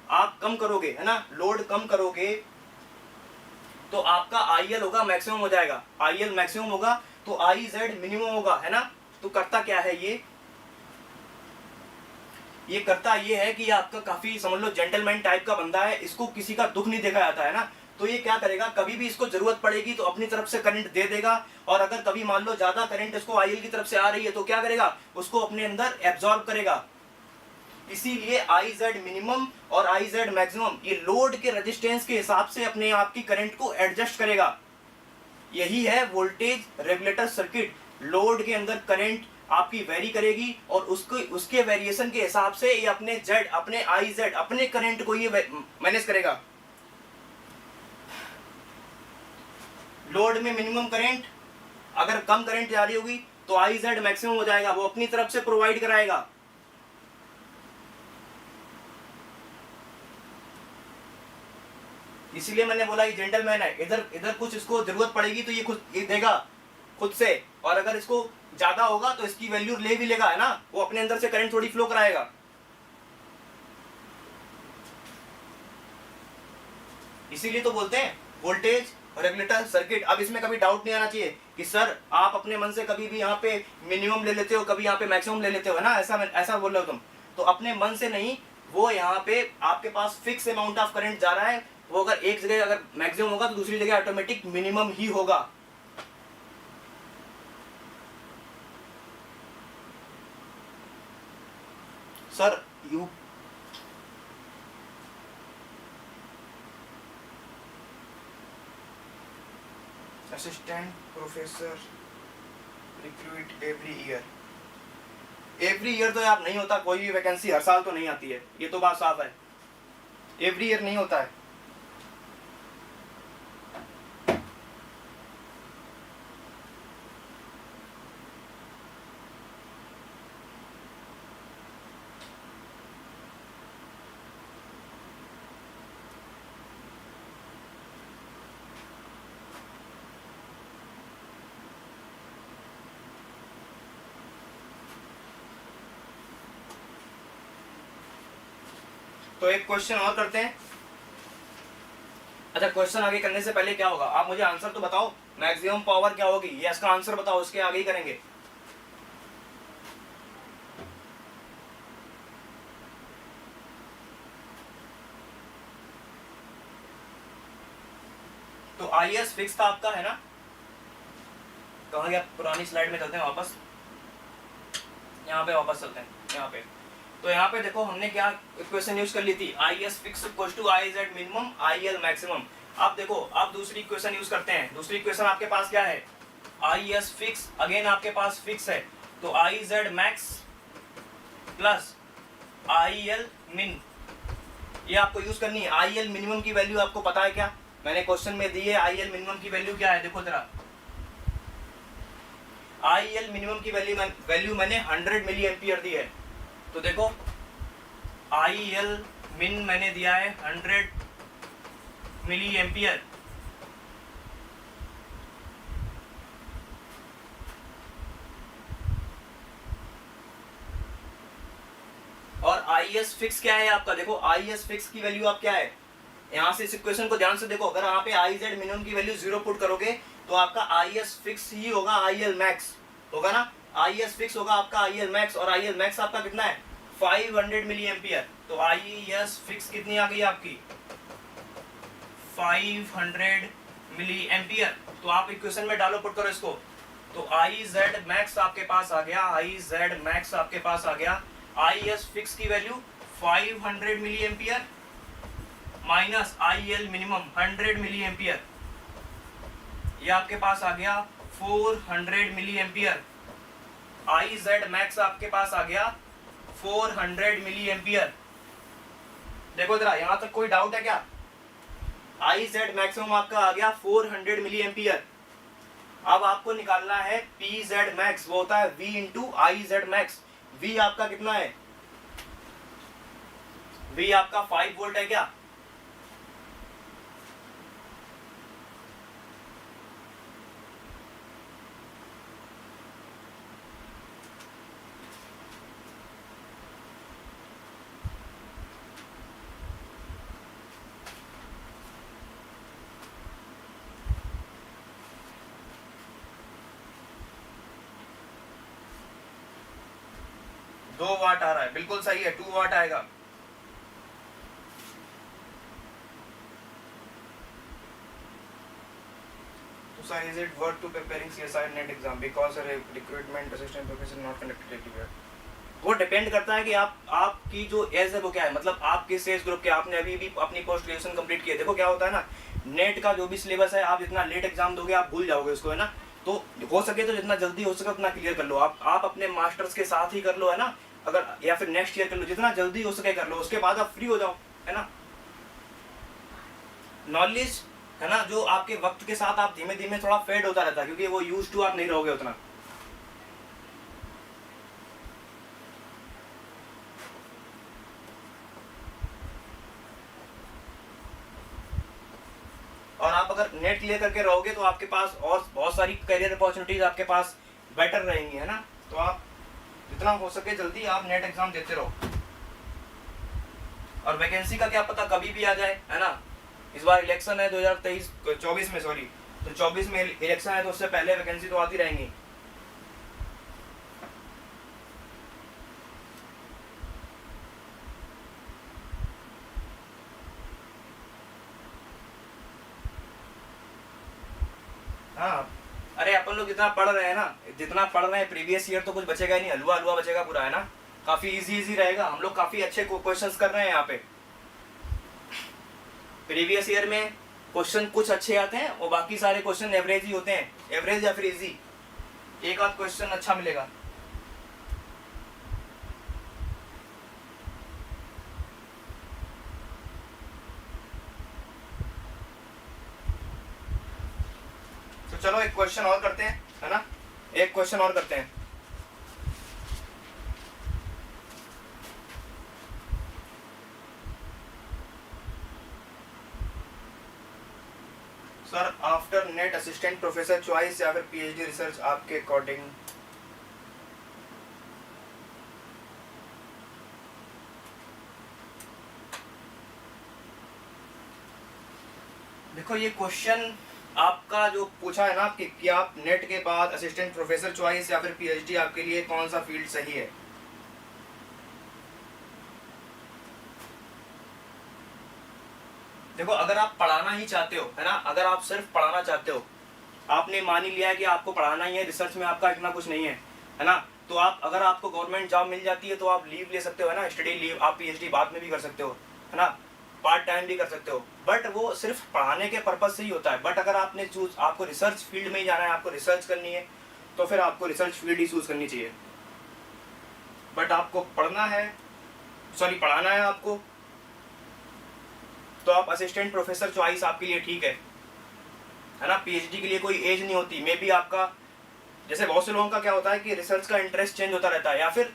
आप कम करोगे, है ना, लोड कम करोगे तो आपका IL होगा मैक्सिमम हो जाएगा, IL मैक्सिमम होगा तो IZ मिनिमम होगा, है ना। तो करता क्या है ये करता ये है कि आपका काफी समझ लो जेंटलमैन टाइप का बंदा है, इसको किसी का दुख नहीं देखा जाता, है ना। तो ये क्या करेगा, कभी भी इसको जरूरत पड़ेगी तो अपनी तरफ से करंट दे देगा, और अगर कभी मान लो ज्यादा करंट इसको IL की तरफ से आ रही है तो क्या करेगा, उसको अपने अंदर एब्जॉर्ब करेगा। इसीलिए IZ मिनिमम और IZ मैक्सिमम ये लोड के रेजिस्टेंस के हिसाब से अपने आप की करंट को एडजस्ट करेगा। यही है वोल्टेज रेगुलेटर सर्किट, लोड के अंदर करंट आपकी वेरी करेगी और उसके वेरिएशन के हिसाब से ये अपने Z अपने IZ अपने करंट को ये मैनेज करेगा। लोड में मिनिमम करंट, अगर कम करंट जा रही होगी तो IZ मैक्सिमम हो जाएगा, वो अपनी तरफ से प्रोवाइड कराएगा। इसीलिए मैंने बोला ये जेंटलमैन है, इधर कुछ इसको जरूरत पड़ेगी तो ये देगा खुद से, और अगर इसको ज्यादा होगा तो इसकी वैल्यू ले भी लेगा, है ना, वो अपने अंदर से करंट थोड़ी फ्लो कराएगा। इसीलिए तो बोलते हैं वोल्टेज रेगुलेटर सर्किट। अब इसमें कभी डाउट नहीं आना चाहिए कि सर आप अपने मन से कभी भी यहाँ पे मिनिमम ले लेते हो, कभी यहाँ पे मैक्सिमम ले लेते हो, है ना, ऐसा बोल रहे हो तुम, तो अपने मन से नहीं, वो यहाँ पे आपके पास फिक्स अमाउंट ऑफ करंट जा रहा है, वो अगर एक जगह अगर मैक्सिमम होगा तो दूसरी जगह ऑटोमेटिक मिनिमम ही होगा। Sir you assistant professor recruit every year तो यार नहीं होता, कोई भी वैकेंसी हर साल तो नहीं आती है, ये तो बात साफ है, एवरी ईयर नहीं होता है। तो एक क्वेश्चन और करते हैं। अच्छा, क्वेश्चन आगे करने से पहले क्या होगा, आप मुझे आंसर तो बताओ, मैक्सिमम पावर क्या होगी, ये इसका आंसर बताओ, उसके आगे ही करेंगे। तो IS फिक्स था आपका, है ना? कहाँ गया, पुरानी स्लाइड में चलते हैं वापस, यहाँ पे वापस चलते हैं, यहाँ पे। तो यहाँ पे देखो हमने क्या इक्वेशन यूज कर ली थी, IS fix equal to IZ minimum IL maximum. अब देखो, अब दूसरी इक्वेशन यूज करते हैं। दूसरी इक्वेशन आपके पास क्या है, IS फिक्स, अगेन आपके पास फिक्स है, तो IZ मैक्स प्लस IL मिन, ये आपको यूज करनी है। IL मिनिमम की वैल्यू आपको पता है क्या, मैंने क्वेश्चन में दी है। IL मिनिमम की वैल्यू क्या है, देखो जरा, IL मिनिमम की वैल्यू मैंने 100 मिली एम्पियर दी है। तो देखो IL मिन मैंने दिया है 100 मिली एम्पियर, और IS फिक्स क्या है आपका, देखो IS फिक्स की वैल्यू आप क्या है, यहाँ से इस इक्वेशन को ध्यान से देखो, अगर यहाँ पे IZ मिनिमम की वैल्यू 0 पुट करोगे तो आपका IS फिक्स ही होगा, IL मैक्स होगा ना। IS फिक्स होगा आपका IL मैक्स, और IL मैक्स आपका कितना है, 500 मिली एम्पियर। तो IS फिक्स कितनी आ गई आपकी, 500 मिली एम्पियर। तो आप इक्वेशन में डालो, पुट करो इसको, तो IZ मैक्स आपके पास आ गया, IZ मैक्स आपके पास आ गया, IS फिक्स की value 500 milli ampere minus IL minimum 100 milli ampere, ये आपके पास आ गया 400 मिली एम्पियर। IZ मैक्स आपके पास आ गया 400 मिली एम्पियर। देखो जरा, यहां तक कोई डाउट है क्या, IZ मैक्सिमम आपका आ गया 400 मिली एम्पियर। अब आपको निकालना है PZ मैक्स, वो होता है V into IZ max. V आपका कितना है, V आपका 5 वोल्ट है क्या, दो वाट आ रहा है, बिल्कुल सही है, 2 वाट आएगा। तो sir, is it worth to preparing CSI NET exam because recruitment assistant professor not conducted everywhere? वो डिपेंड करता है कि आपकी जो एज है वो क्या है, मतलब आप किस एज ग्रुप के, आपने अभी भी अपनी पोस्ट ग्रेजुएशन कंप्लीट की है। देखो क्या होता है ना, नेट का जो भी सिलेबस है, आप जितना लेट एग्जाम दोगे आप भूल जाओगे उसको, है ना। तो हो सके तो जितना जल्दी हो सके उतना क्लियर कर लो। आप अपने मास्टर्स के साथ ही कर लो, है ना, अगर, या फिर नेक्स्ट ईयर कर लो, जितना जल्दी हो सके कर लो, उसके बाद आप फ्री हो जाओ, है ना। नॉलेज, है ना, जो आपके वक्त के साथ आप धीमे धीमे थोड़ा फेड होता रहता है, क्योंकि वो यूज टू आप नहीं रहोगे उतना। और आप अगर नेट क्लियर करके रहोगे तो आपके पास और बहुत सारी करियर अपॉर्चुनिटीज आपके पास बेटर रहेंगी, है ना। तो आप जितना हो सके जल्दी आप नेट एग्जाम देते रहो। और वैकेंसी का क्या पता कभी भी आ जाए, है ना। इस बार इलेक्शन है 24 में, सॉरी, तो 24 में इलेक्शन है, तो उससे पहले वैकेंसी तो आती रहेंगी। हाँ, अरे अपन लोग जितना पढ़ रहे हैं ना, जितना पढ़ रहे हैं प्रीवियस ईयर तो कुछ बचेगा ही नहीं, हलवा हलवा बचेगा पूरा, है ना। काफी इजी रहेगा, हम लोग काफी अच्छे क्वेश्चंस कर रहे हैं यहाँ पे। प्रीवियस ईयर में क्वेश्चन कुछ अच्छे आते हैं और बाकी सारे क्वेश्चन एवरेज ही होते हैं, एवरेज या फिर इजी, एक आध क्वेश्चन अच्छा मिलेगा। तो चलो एक क्वेश्चन और करते हैं, है ना, एक क्वेश्चन और करते हैं। Sir, after net assistant professor choice या फिर PhD रिसर्च आपके अकॉर्डिंग? देखो ये क्वेश्चन आपका जो पूछा है ना कि आप नेट के बाद असिस्टेंट प्रोफेसर चॉइस या फिर पीएचडी आपके लिए कौन सा फील्ड सही है। देखो अगर आप पढ़ाना ही चाहते हो है ना, अगर आप सिर्फ पढ़ाना चाहते हो, आपने मान ही लिया है कि आपको पढ़ाना ही है, रिसर्च में आपका इतना कुछ नहीं है ना, तो आप अगर आपको गवर्नमेंट जॉब मिल जाती है तो आप लीव ले सकते हो है ना, स्टडी लीव, आप पीएचडी बाद में भी कर सकते हो है ना, पार्ट टाइम भी कर सकते हो, बट वो सिर्फ पढ़ाने के पर्पज से ही होता है। बट अगर आपने चूज, आपको रिसर्च फील्ड में ही जाना है, आपको रिसर्च करनी है, तो फिर आपको रिसर्च फील्ड ही चूज करनी चाहिए। बट आपको पढ़ना है, सॉरी पढ़ाना है आपको, तो आप असिस्टेंट प्रोफेसर चॉइस आपके लिए ठीक है ना। पीएचडी के लिए कोई एज नहीं होती, मे बी आपका, जैसे बहुत से लोगों का क्या होता है कि रिसर्च का इंटरेस्ट चेंज होता रहता है, या फिर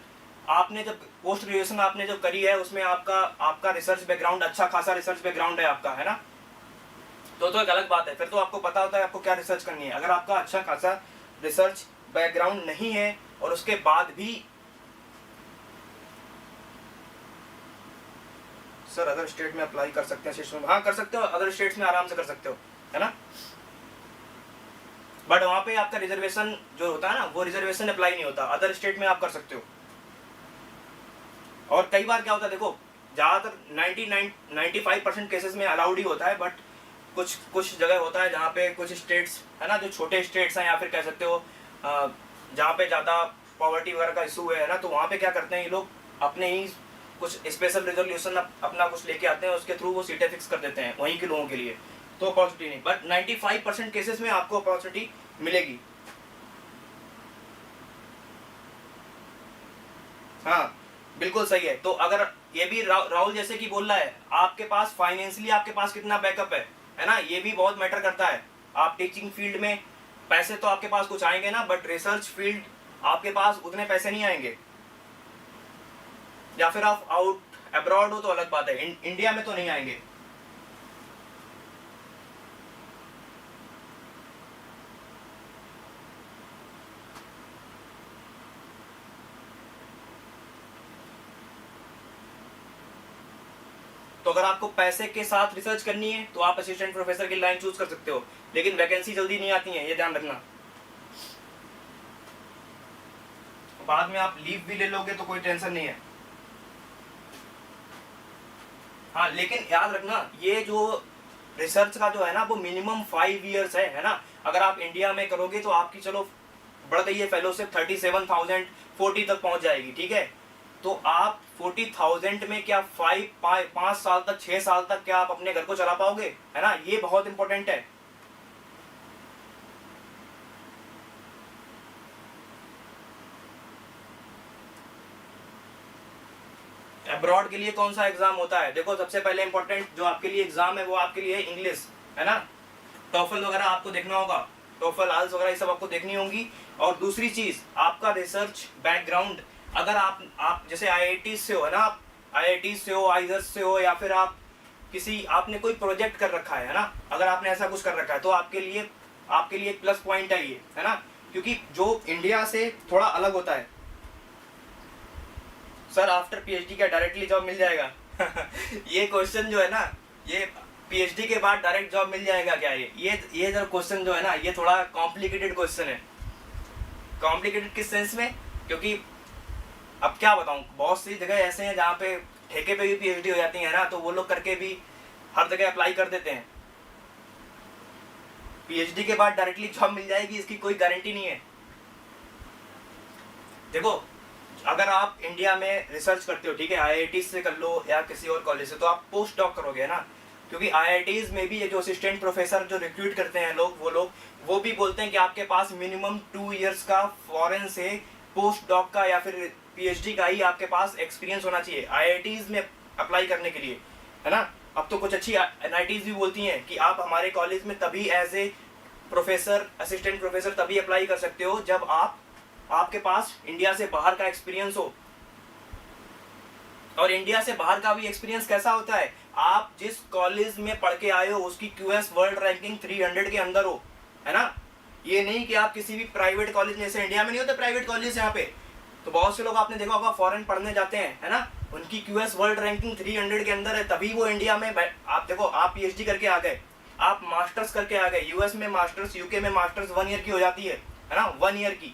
आपने जब पोस्ट ग्रेजुएशन आपने जो करी है उसमें आपका रिसर्च बैकग्राउंड, अच्छा खासा रिसर्च बैकग्राउंड है आपका है ना, तो एक अलग बात है, फिर तो आपको पता होता है आपको क्या रिसर्च करनी है। अगर आपका अच्छा खासा रिसर्च बैकग्राउंड नहीं है और उसके बाद भी, सर अदर स्टेट में अप्लाई कर सकते हैं, हाँ कर सकते हो, अदर स्टेट्स में आराम से कर सकते हो है ना, बट वहां पे आपका रिजर्वेशन जो होता है ना, वो रिजर्वेशन अप्लाई नहीं होता, अदर स्टेट में आप कर सकते हो। और कई बार क्या होता है, देखो ज़्यादातर 95% केसेस में अलाउड ही होता है, बट कुछ जगह होता है जहाँ पे कुछ स्टेट्स है ना, जो छोटे स्टेट्स हैं, या फिर कह सकते हो जहाँ पे ज़्यादा पॉवर्टी वगैरह का इशू है ना, तो वहाँ पे क्या करते हैं ये लोग, अपने ही कुछ स्पेशल रिजोल्यूशन अपना कुछ लेके आते हैं, उसके थ्रू वो सीटें फिक्स कर देते हैं वहीं के लोगों के लिए, तो अपॉर्चुनिटी नहीं, बट 95% केसेस में आपको अपॉर्चुनिटी मिलेगी। हाँ बिल्कुल सही है। तो अगर ये भी राहुल जैसे कि बोल रहा है, आपके पास फाइनेंशियली आपके पास कितना बैकअप है ना, ये भी बहुत मैटर करता है। आप टीचिंग फील्ड में पैसे तो आपके पास कुछ आएंगे ना, बट रिसर्च फील्ड आपके पास उतने पैसे नहीं आएंगे, या फिर आप आउट अब्रॉड हो तो अलग बात है, इंडिया में तो नहीं आएंगे। तो अगर आपको पैसे के साथ रिसर्च करनी है तो आप असिस्टेंट प्रोफेसर की लाइन चूज कर सकते हो, लेकिन वैकेंसी जल्दी नहीं आती है, ये ध्यान रखना। बाद में आप लीव भी ले लोगे तो कोई टेंशन नहीं है। हाँ लेकिन याद रखना, ये जो रिसर्च का जो है ना, वो मिनिमम 5 ईयर्स है ना। अगर आप इंडिया में करोगे तो आपकी चलो बढ़ गई है फेलोशिप 37,000 40 तक पहुंच जाएगी, ठीक है, तो आप 40,000 में क्या 5 साल तक 6 साल तक क्या आप अपने घर को चला पाओगे, है ना, ये बहुत इंपॉर्टेंट है। अब्रॉड के लिए कौन सा एग्जाम होता है, देखो सबसे पहले इंपॉर्टेंट जो आपके लिए एग्जाम है वो आपके लिए इंग्लिश है ना, टॉफल वगैरह आपको देखना होगा, टॉफल आल्स वगैरह ये सब आपको देखनी होंगी। और दूसरी चीज आपका रिसर्च बैकग्राउंड, अगर आप जैसे आईआईटी से हो है ना, आप आईआईटी से हो, आइजर्स से हो, या फिर आप किसी आपने कोई प्रोजेक्ट कर रखा है ना, अगर आपने ऐसा कुछ कर रखा है तो आपके लिए एक प्लस पॉइंट है ये, है ना, क्योंकि जो इंडिया से थोड़ा अलग होता है। सर आफ्टर पीएचडी क्या डायरेक्टली जॉब मिल जाएगा ये क्वेश्चन जो है ना, ये पीएचडी के बाद डायरेक्ट जॉब मिल जाएगा क्या, ये जो क्वेश्चन जो है ना, ये थोड़ा कॉम्प्लिकेटेड क्वेश्चन है। कॉम्प्लिकेटेड किस सेंस में, क्योंकि अब क्या बताऊं, बहुत सी जगह ऐसे हैं जहाँ पे ठेके पे भी पीएचडी हो जाती है ना, तो वो लोग करके भी हर जगह अप्लाई कर देते हैं। पीएचडी के बाद डायरेक्टली जॉब मिल जाएगी इसकी कोई गारंटी नहीं है। देखो अगर आप इंडिया में रिसर्च करते हो, ठीक है, आईआईटी से कर लो या किसी और कॉलेज से, तो आप पोस्ट डॉक करोगे ना, क्योंकि आईआईटीज में भी ये जो असिस्टेंट प्रोफेसर जो रिक्रूट करते हैं लोग वो भी बोलते हैं कि आपके पास मिनिमम 2 इयर्स का फॉरेन से पोस्ट डॉक का या फिर पीएचडी का ही आपके पास एक्सपीरियंस होना चाहिए आईआईटीज में अप्लाई करने के लिए, है ना। अब तो कुछ अच्छी एनआईटीज भी बोलती हैं कि आप हमारे कॉलेज में तभी as a professor, assistant professor तभी अप्लाई कर सकते हो जब आपके पास इंडिया से बाहर का एक्सपीरियंस हो। और इंडिया से बाहर का भी एक्सपीरियंस कैसा होता है, आप जिस कॉलेज में पढ़ के आए हो उसकी क्यूएस वर्ल्ड रैंकिंग 300 के अंदर हो, है ना। ये नहीं कि आप किसी भी प्राइवेट कॉलेज, जैसे इंडिया में नहीं होते प्राइवेट कॉलेज यहाँ पे, तो बहुत से लोग आपने देखा होगा फॉरेन पढ़ने जाते हैं, है ना, उनकी क्यूएस वर्ल्ड रैंकिंग 300 के अंदर है, तभी वो इंडिया में आप देखो, आप पीएचडी करके आ गए, आप मास्टर्स करके आ गए, यूएस में मास्टर्स, यूके में मास्टर्स 1 ईयर की हो जाती है ना, 1 ईयर की।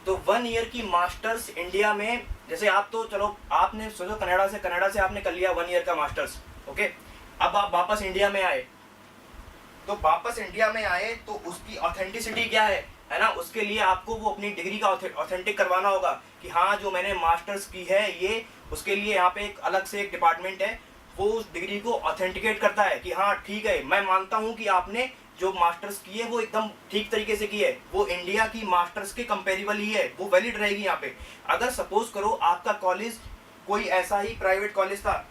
तो 1 ईयर की मास्टर्स इंडिया में, जैसे आप तो चलो आपने सोचो कनाडा से आपने कर लिया 1 ईयर का मास्टर्स, ओके। अब आप वापस इंडिया में आए, तो वापस इंडिया में आए तो उसकी ऑथेंटिसिटी क्या है ना, उसके लिए आपको वो अपनी डिग्री का ऑथेंटिक करवाना होगा कि हाँ जो मैंने मास्टर्स की है ये, उसके लिए यहाँ पे एक अलग से एक डिपार्टमेंट है, वो उस डिग्री को ऑथेंटिकेट करता है कि हाँ ठीक है, मैं मानता हूँ कि आपने जो मास्टर्स की है वो एकदम ठीक तरीके से की है, वो इंडिया की मास्टर्स के कंपेरेबल ही है, वो वैलिड रहेगी यहाँ पे। अगर सपोज करो आपका कॉलेज कोई ऐसा ही प्राइवेट कॉलेज था,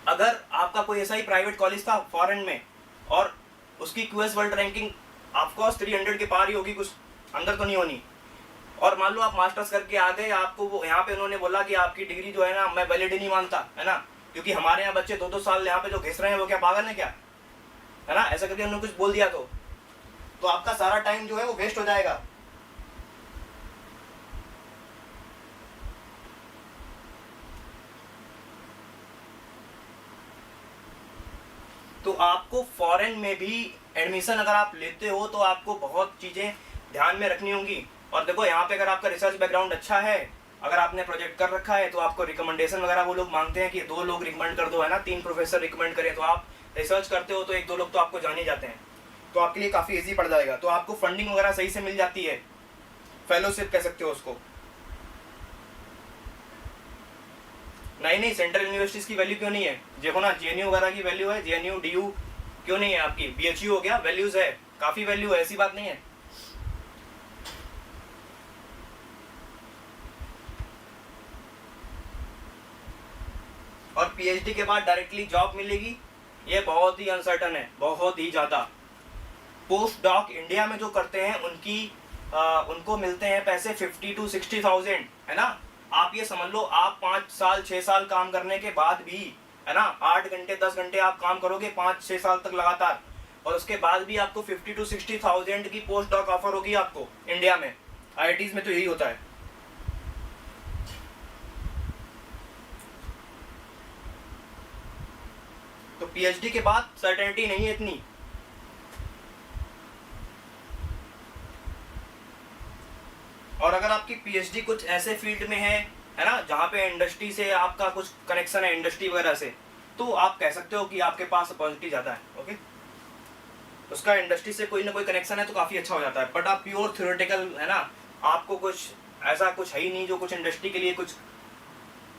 अगर आपका कोई ऐसा ही प्राइवेट कॉलेज था फॉरेन में और उसकी क्यूएस वर्ल्ड रैंकिंग ऑफकोर्स 300 के पार ही होगी, कुछ अंदर तो नहीं होनी, और मान लो आप मास्टर्स करके आ गए, आपको वो यहाँ पे उन्होंने बोला कि आपकी डिग्री जो है ना मैं वैलिड ही नहीं मानता, है ना, क्योंकि हमारे यहाँ बच्चे 2-2 साल यहाँ पे जो घिस रहे हैं वो क्या पागल है क्या, है ना, ऐसा करके उन्होंने कुछ बोल दिया तो आपका सारा टाइम जो है वो वेस्ट हो जाएगा। तो आपको फॉरेन में भी एडमिशन अगर आप लेते हो तो आपको बहुत चीज़ें ध्यान में रखनी होंगी। और देखो यहाँ पे अगर आपका रिसर्च बैकग्राउंड अच्छा है, अगर आपने प्रोजेक्ट कर रखा है, तो आपको रिकमेंडेशन वगैरह वो लोग मांगते हैं कि 2 लोग रिकमेंड कर दो, है ना, 3 प्रोफेसर रिकमेंड करें, तो आप रिसर्च करते हो तो 1-2 लोग तो आपको जान ही जाते हैं, तो आपके लिए काफ़ी ईजी पड़ जाएगा। तो आपको फंडिंग वगैरह सही से मिल जाती है, फेलोशिप कह सकते हो उसको। नहीं, सेंट्रल यूनिवर्सिटीज की वैल्यू क्यों नहीं है, देखो ना जेएनयू वगैरह की वैल्यू है, जेएनयू डीयू क्यों नहीं है आपकी, बीएचयू हो गया, वैल्यूज है, काफी वैल्यू है, ऐसी बात नहीं है। और पीएचडी के बाद डायरेक्टली जॉब मिलेगी, ये बहुत ही अनसर्टन है, बहुत ही ज्यादा। पोस्ट डॉक इंडिया में जो करते हैं उनको मिलते हैं पैसे 50 to 60,000, है ना। आप ये समझ लो आप 5 साल 6 साल काम करने के बाद भी, है ना, 8 घंटे 10 घंटे आप काम करोगे 5-6 साल तक लगातार, और उसके बाद भी आपको 50 to 60,000 की पोस्ट डॉक ऑफर होगी आपको इंडिया में। आईआईटीज में तो यही होता है। तो पीएचडी के बाद सर्टेनिटी नहीं है इतनी। और अगर आपकी पीएचडी कुछ ऐसे फील्ड में है ना, जहाँ पे इंडस्ट्री से आपका कुछ कनेक्शन है, इंडस्ट्री वगैरह से, तो आप कह सकते हो कि आपके पास अपॉर्चुनिटी ज़्यादा है, ओके। उसका इंडस्ट्री से कोई ना कोई कनेक्शन है तो काफ़ी अच्छा हो जाता है। बट आप प्योर थ्योरेटिकल, है ना, आपको कुछ ऐसा कुछ है ही नहीं जो कुछ इंडस्ट्री के लिए कुछ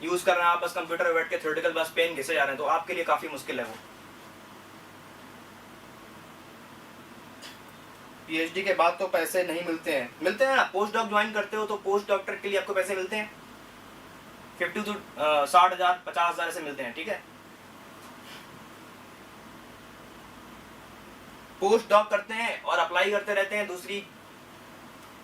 यूज़ कर रहे हैं, आप बस कंप्यूटर में बैठ के थ्योरेटिकल बस पेन घिसे जा रहे हैं, तो आपके लिए काफ़ी मुश्किल है वो। पीएचडी के बाद तो पैसे नहीं मिलते हैं ना, पोस्ट डॉक ज्वाइन करते हो तो पोस्ट डॉक्टर के लिए आपको पैसे मिलते हैं 50 to 60,000 50,000 ऐसे मिलते हैं, ठीक है। पोस्ट डॉक करते हैं और अप्लाई करते रहते हैं, दूसरी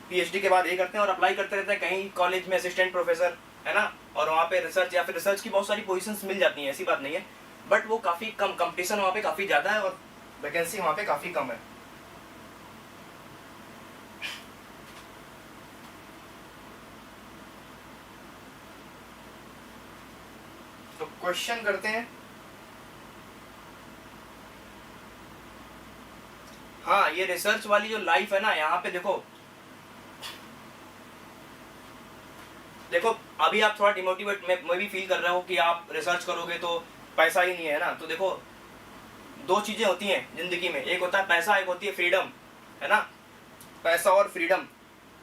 पीएचडी के बाद ये करते हैं और अप्लाई करते रहते हैं कहीं कॉलेज में असिस्टेंट प्रोफेसर, है ना, और वहाँ पे रिसर्च या फिर रिसर्च की बहुत सारी पोजीशंस मिल जाती हैं, ऐसी बात नहीं है, बट वो काफ़ी कम, कंपटीशन वहाँ पे काफ़ी ज़्यादा है और वैकेंसी वहाँ पे काफ़ी कम है। तो क्वेश्चन करते हैं। हाँ, ये रिसर्च वाली जो लाइफ है ना, यहाँ पे देखो अभी आप थोड़ा डिमोटिवेट मैं भी फील कर रहा हूँ कि आप रिसर्च करोगे तो पैसा ही नहीं है ना। तो देखो 2 चीज़ें होती हैं जिंदगी में, एक होता है पैसा, एक होती है फ्रीडम, है ना। पैसा और फ्रीडम,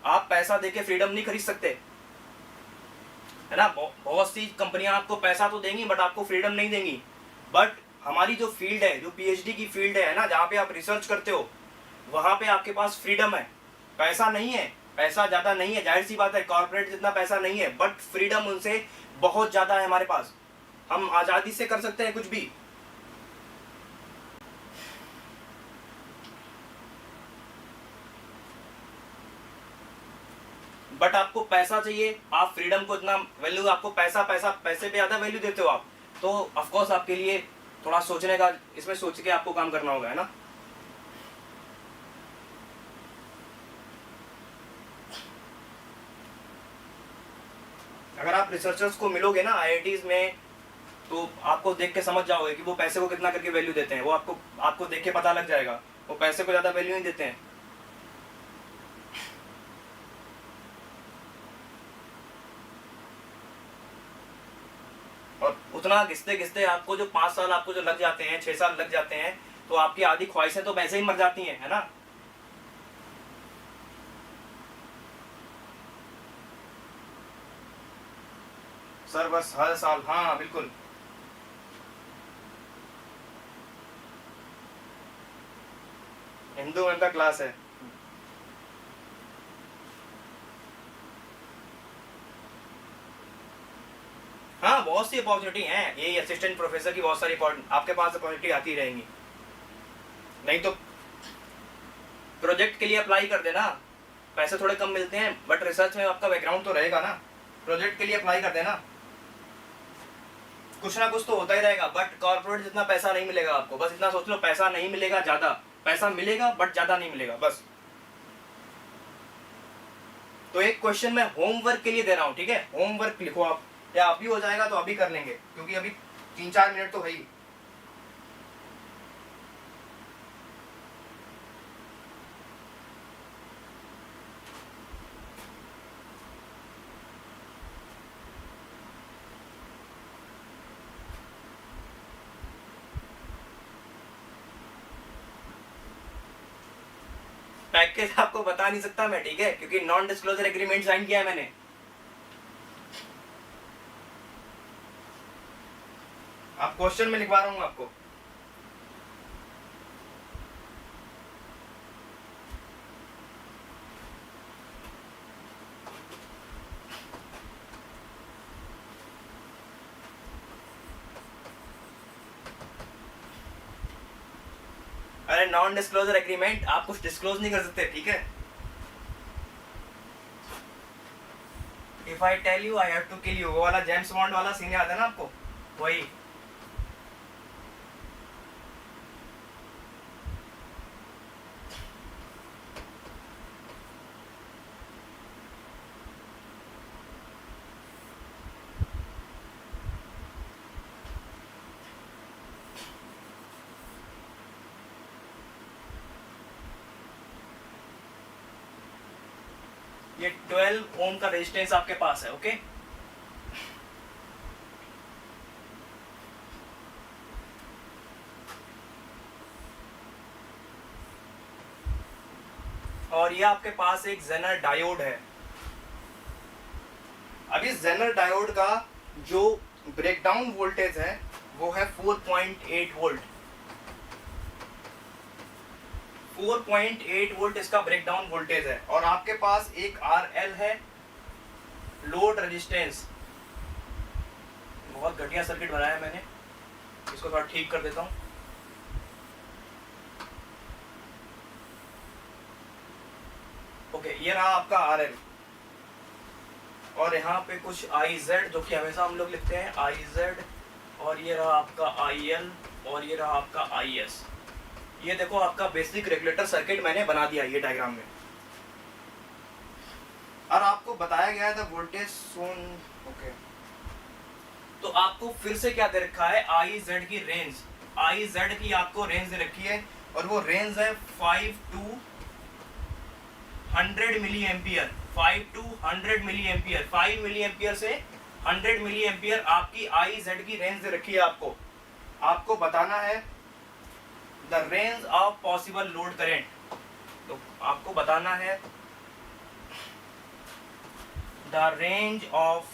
आप पैसा देके फ्रीडम नहीं खरीद सकते, है ना। बहुत सी कंपनियां आपको पैसा तो देंगी बट आपको फ्रीडम नहीं देंगी। बट हमारी जो फील्ड है, जो पीएचडी की फील्ड है ना, जहाँ पे आप रिसर्च करते हो, वहाँ पे आपके पास फ्रीडम है, पैसा नहीं है, पैसा ज़्यादा नहीं है, जाहिर सी बात है कॉर्पोरेट जितना पैसा नहीं है, बट फ्रीडम उनसे बहुत ज़्यादा है हमारे पास, हम आज़ादी से कर सकते हैं कुछ भी। बट आपको पैसा चाहिए, आप फ्रीडम को इतना वैल्यू, आपको पैसे पे ज़्यादा वैल्यू देते हो आप, तो ऑफकोर्स आपके लिए थोड़ा सोचने का, इसमें सोच के आपको काम करना होगा, है ना। अगर आप रिसर्चर्स को मिलोगे ना आईआईटीज में, तो आपको देख के समझ जाओगे कि वो पैसे को कितना करके वैल्यू देते हैं। वो आपको देख के पता लग जाएगा, वो पैसे को ज़्यादा वैल्यू नहीं देते हैं। और उतना घिसते घिसते आपको जो 5 साल आपको जो लग जाते हैं, 6 साल लग जाते हैं, तो आपकी आधी ख्वाहिशें तो वैसे ही मर जाती हैं, है ना। सर बस हर साल, हाँ बिल्कुल। हिंदू मैम का क्लास है। हाँ बहुत सी अपॉर्चुनिटी हैं, यही असिस्टेंट प्रोफेसर की बहुत सारी आपके पास अपॉर्चुनिटी आती रहेंगी। नहीं तो प्रोजेक्ट के लिए अप्लाई कर देना, पैसे थोड़े कम मिलते हैं बट रिसर्च में आपका बैकग्राउंड तो रहेगा ना। प्रोजेक्ट के लिए अप्लाई कर देना, कुछ ना कुछ तो होता ही रहेगा। बट कॉर्पोरेट जितना पैसा नहीं मिलेगा आपको, बस इतना सोच लो, पैसा नहीं मिलेगा ज्यादा, पैसा मिलेगा बट ज्यादा नहीं मिलेगा बस। तो एक क्वेश्चन मैं होमवर्क के लिए दे रहा हूँ, ठीक है, होमवर्क लिखो आप, या अभी हो जाएगा तो अभी कर लेंगे क्योंकि अभी 3-4 मिनट तो है ही। पैकेज आपको बता नहीं सकता मैं, ठीक है, क्योंकि नॉन डिस्क्लोजर एग्रीमेंट साइन किया है मैंने। आप क्वेश्चन में लिखवा रहा हूं आपको। अरे नॉन डिस्क्लोजर एग्रीमेंट, आप कुछ डिस्क्लोज नहीं कर सकते, ठीक है। If I tell you I have to kill you, वो वाला जेम्स बॉन्ड वाला सीन याद है ना आपको, वही। ये 12 ओम का रेजिस्टेंस आपके पास है, ओके। और ये आपके पास एक जेनर डायोड है। अभी जेनर डायोड का जो ब्रेकडाउन वोल्टेज है वो है 4.8 वोल्ट। 4.8 वोल्ट इसका ब्रेकडाउन वोल्टेज है। और आपके पास एक RL है, लोड रेजिस्टेंस। बहुत घटिया सर्किट बनाया मैंने, इसको थोड़ा ठीक कर देता हूँ। ओके, ये रहा आपका RL, और यहाँ पे कुछ IZ जो कि हमेशा हम लोग लिखते हैं IZ, और ये रहा आपका IL, और ये रहा आपका IS। ये देखो आपका बेसिक रेगुलेटर सर्किट मैंने बना दिया ये डायग्राम में। और आपको बताया गया था वोल्टेज सोन, ओके। तो आपको फिर से क्या दे रखा है, IZ की रेंज, IZ की आपको रेंज दे रखी है, और वो रेंज है 5 to 100 milli ampere. 5 to 100 milli ampere, 5 milli ampere से 100 मिली एम्पियर आपकी IZ की रेंज दे रखी है। आपको बताना है the range of possible load current. तो आपको बताना है the range of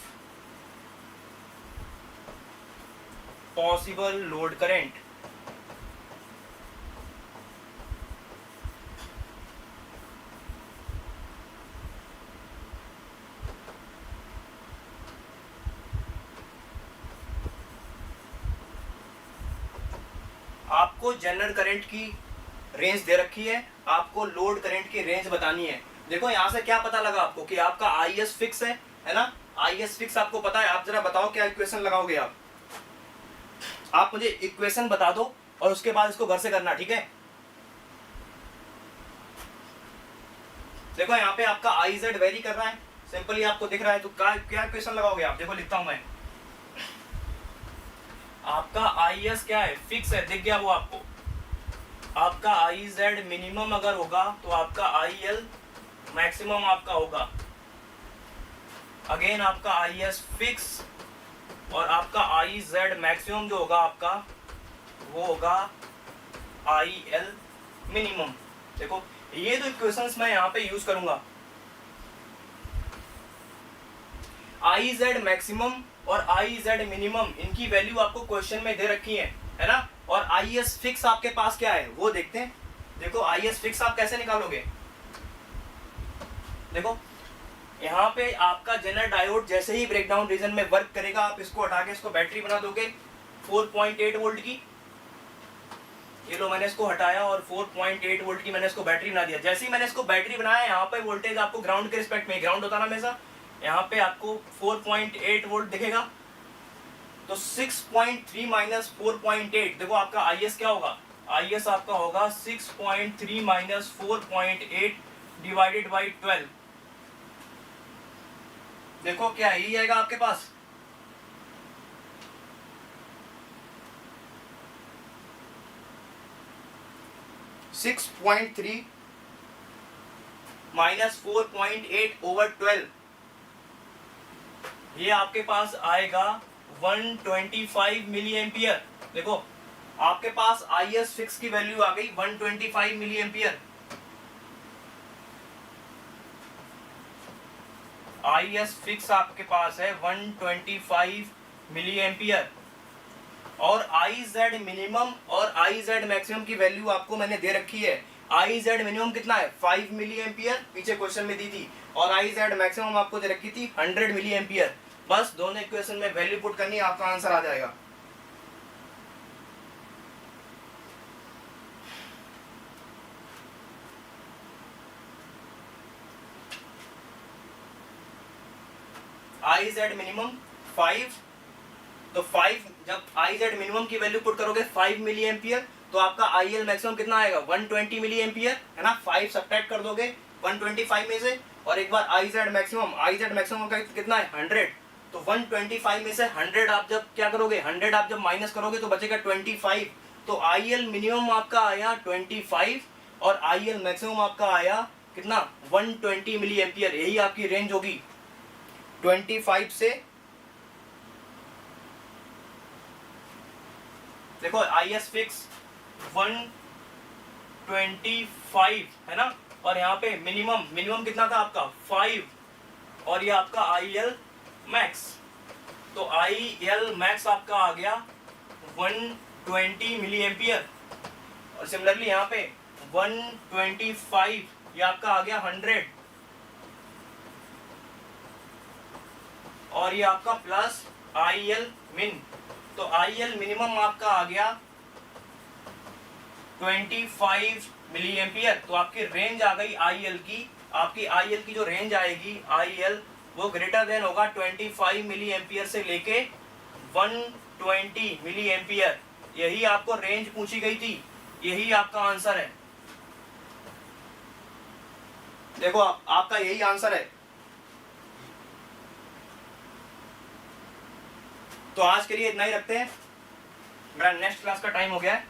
possible load current. आपको जनरल करंट की रेंज दे रखी है, आपको लोड करंट की रेंज बतानी है। देखो यहाँ से क्या पता लगा आपको कि आपका IS फिक्स है ना, IS फिक्स आपको पता है। आप जरा बताओ क्या इक्वेशन लगाओगे आप मुझे इक्वेशन बता दो और उसके बाद इसको घर से करना, ठीक है। देखो यहाँ पे आपका IZ वेरी कर रहा है, सिंपली आपको दिख रहा है, तो क्या इक्वेशन लगाओगे आप, देखो लिखता हूं मैं। आपका आई एस क्या है, फिक्स है, दिख गया वो आपको। आपका आई जेड मिनिमम अगर होगा तो आपका आई एल मैक्सिमम आपका होगा। अगेन आपका आई एस फिक्स और आपका आई जेड मैक्सिमम जो होगा आपका वो होगा आई एल मिनिमम। देखो ये दो इक्वेशंस मैं यहाँ पे यूज करूंगा, आई जेड मैक्सिमम और आई जेड मिनिमम, इनकी वैल्यू आपको क्वेश्चन में दे रखी है ना। और आई एस फिक्स आपके पास क्या है वो देखते हैं। देखो आई एस फिक्स आप कैसे निकालोगे, देखो यहाँ पे आपका जेनर डायोड जैसे ही ब्रेकडाउन रीजन में वर्क करेगा, आप इसको हटा के इसको बैटरी बना दोगे 4.8 वोल्ट की। ये लो मैंने इसको हटाया और 4.8 वोल्ट की मैंने इसको बैटरी बना दिया। जैसे ही मैंने इसको बैटरी बनाया, यहाँ पे वोल्टेज आपको ग्राउंड के रिस्पेक्ट में, ग्राउंड होता ना हमेशा, यहाँ पे आपको 4.8 वोल्ट दिखेगा। तो 6.3 माइनस 4.8, देखो आपका आई एस क्या होगा, आई एस आपका होगा 6.3 माइनस 4.8 डिवाइडेड बाई 12। देखो क्या ही आएगा आपके पास, six point three minus 4.8 over 12, ये आपके पास आएगा 125 मिली एम्पियर। देखो आपके पास आई एस फिक्स की वैल्यू आ गई 125 milli ampere. I S fix आपके पास है 125 मिली एम्पियर और आई जेड मिनिमम और आई जेड मैक्सिमम की वैल्यू आपको मैंने दे रखी है। आई जेड मिनिमम कितना है 5 मिली एम्पियर, पीछे क्वेश्चन में दी थी, और आई जेड मैक्सिमम आपको दे रखी थी 100 मिली एम्पियर। बस दोनों इक्वेशन में वैल्यू पुट करनी है, आपका आंसर आ जाएगा। आई जेड मिनिमम 5, तो 5 जब आई जेड मिनिमम की वैल्यू पुट करोगे 5 मिली एम्पियर, तो आपका आई एल मैक्सिमम कितना आएगा 120 मिली एम्पियर, है ना। 5 सब्ट्रैक्ट कर दोगे 125 में से, और एक बार आई जेड मैक्सिमम का कितना है 100, तो 125 में से 100 आप जब क्या करोगे, 100 आप जब माइनस करोगे तो बचेगा 25। तो आई एल मिनिमम आपका आया 25 और आई एल मैक्सिमम आपका आया कितना 120 मिली एम्पियर। यही आपकी रेंज होगी 25 से, देखो आई एस फिक्स 125 है ना, और यहाँ पे मिनिमम कितना था आपका 5, और ये आपका आई एल मैक्स, तो आई एल मैक्स आपका आ गया 120 मिली एम्पियर। और सिमिलरली यहाँ पे 125 ये आपका आ गया 100, और ये आपका प्लस आई एल मिन, तो आई एल मिनिमम आपका आ गया 25 मिली एम्पियर। तो आपकी रेंज आ गई आई एल की, आपकी आई एल की जो रेंज आएगी आई एल वो ग्रेटर देन होगा 25 मिली एम्पियर से लेके 120 मिली एम्पियर। यही आपको रेंज पूछी गई थी, यही आपका आंसर है। देखो आपका यही आंसर है। तो आज के लिए इतना ही रखते हैं, मेरा नेक्स्ट क्लास का टाइम हो गया है।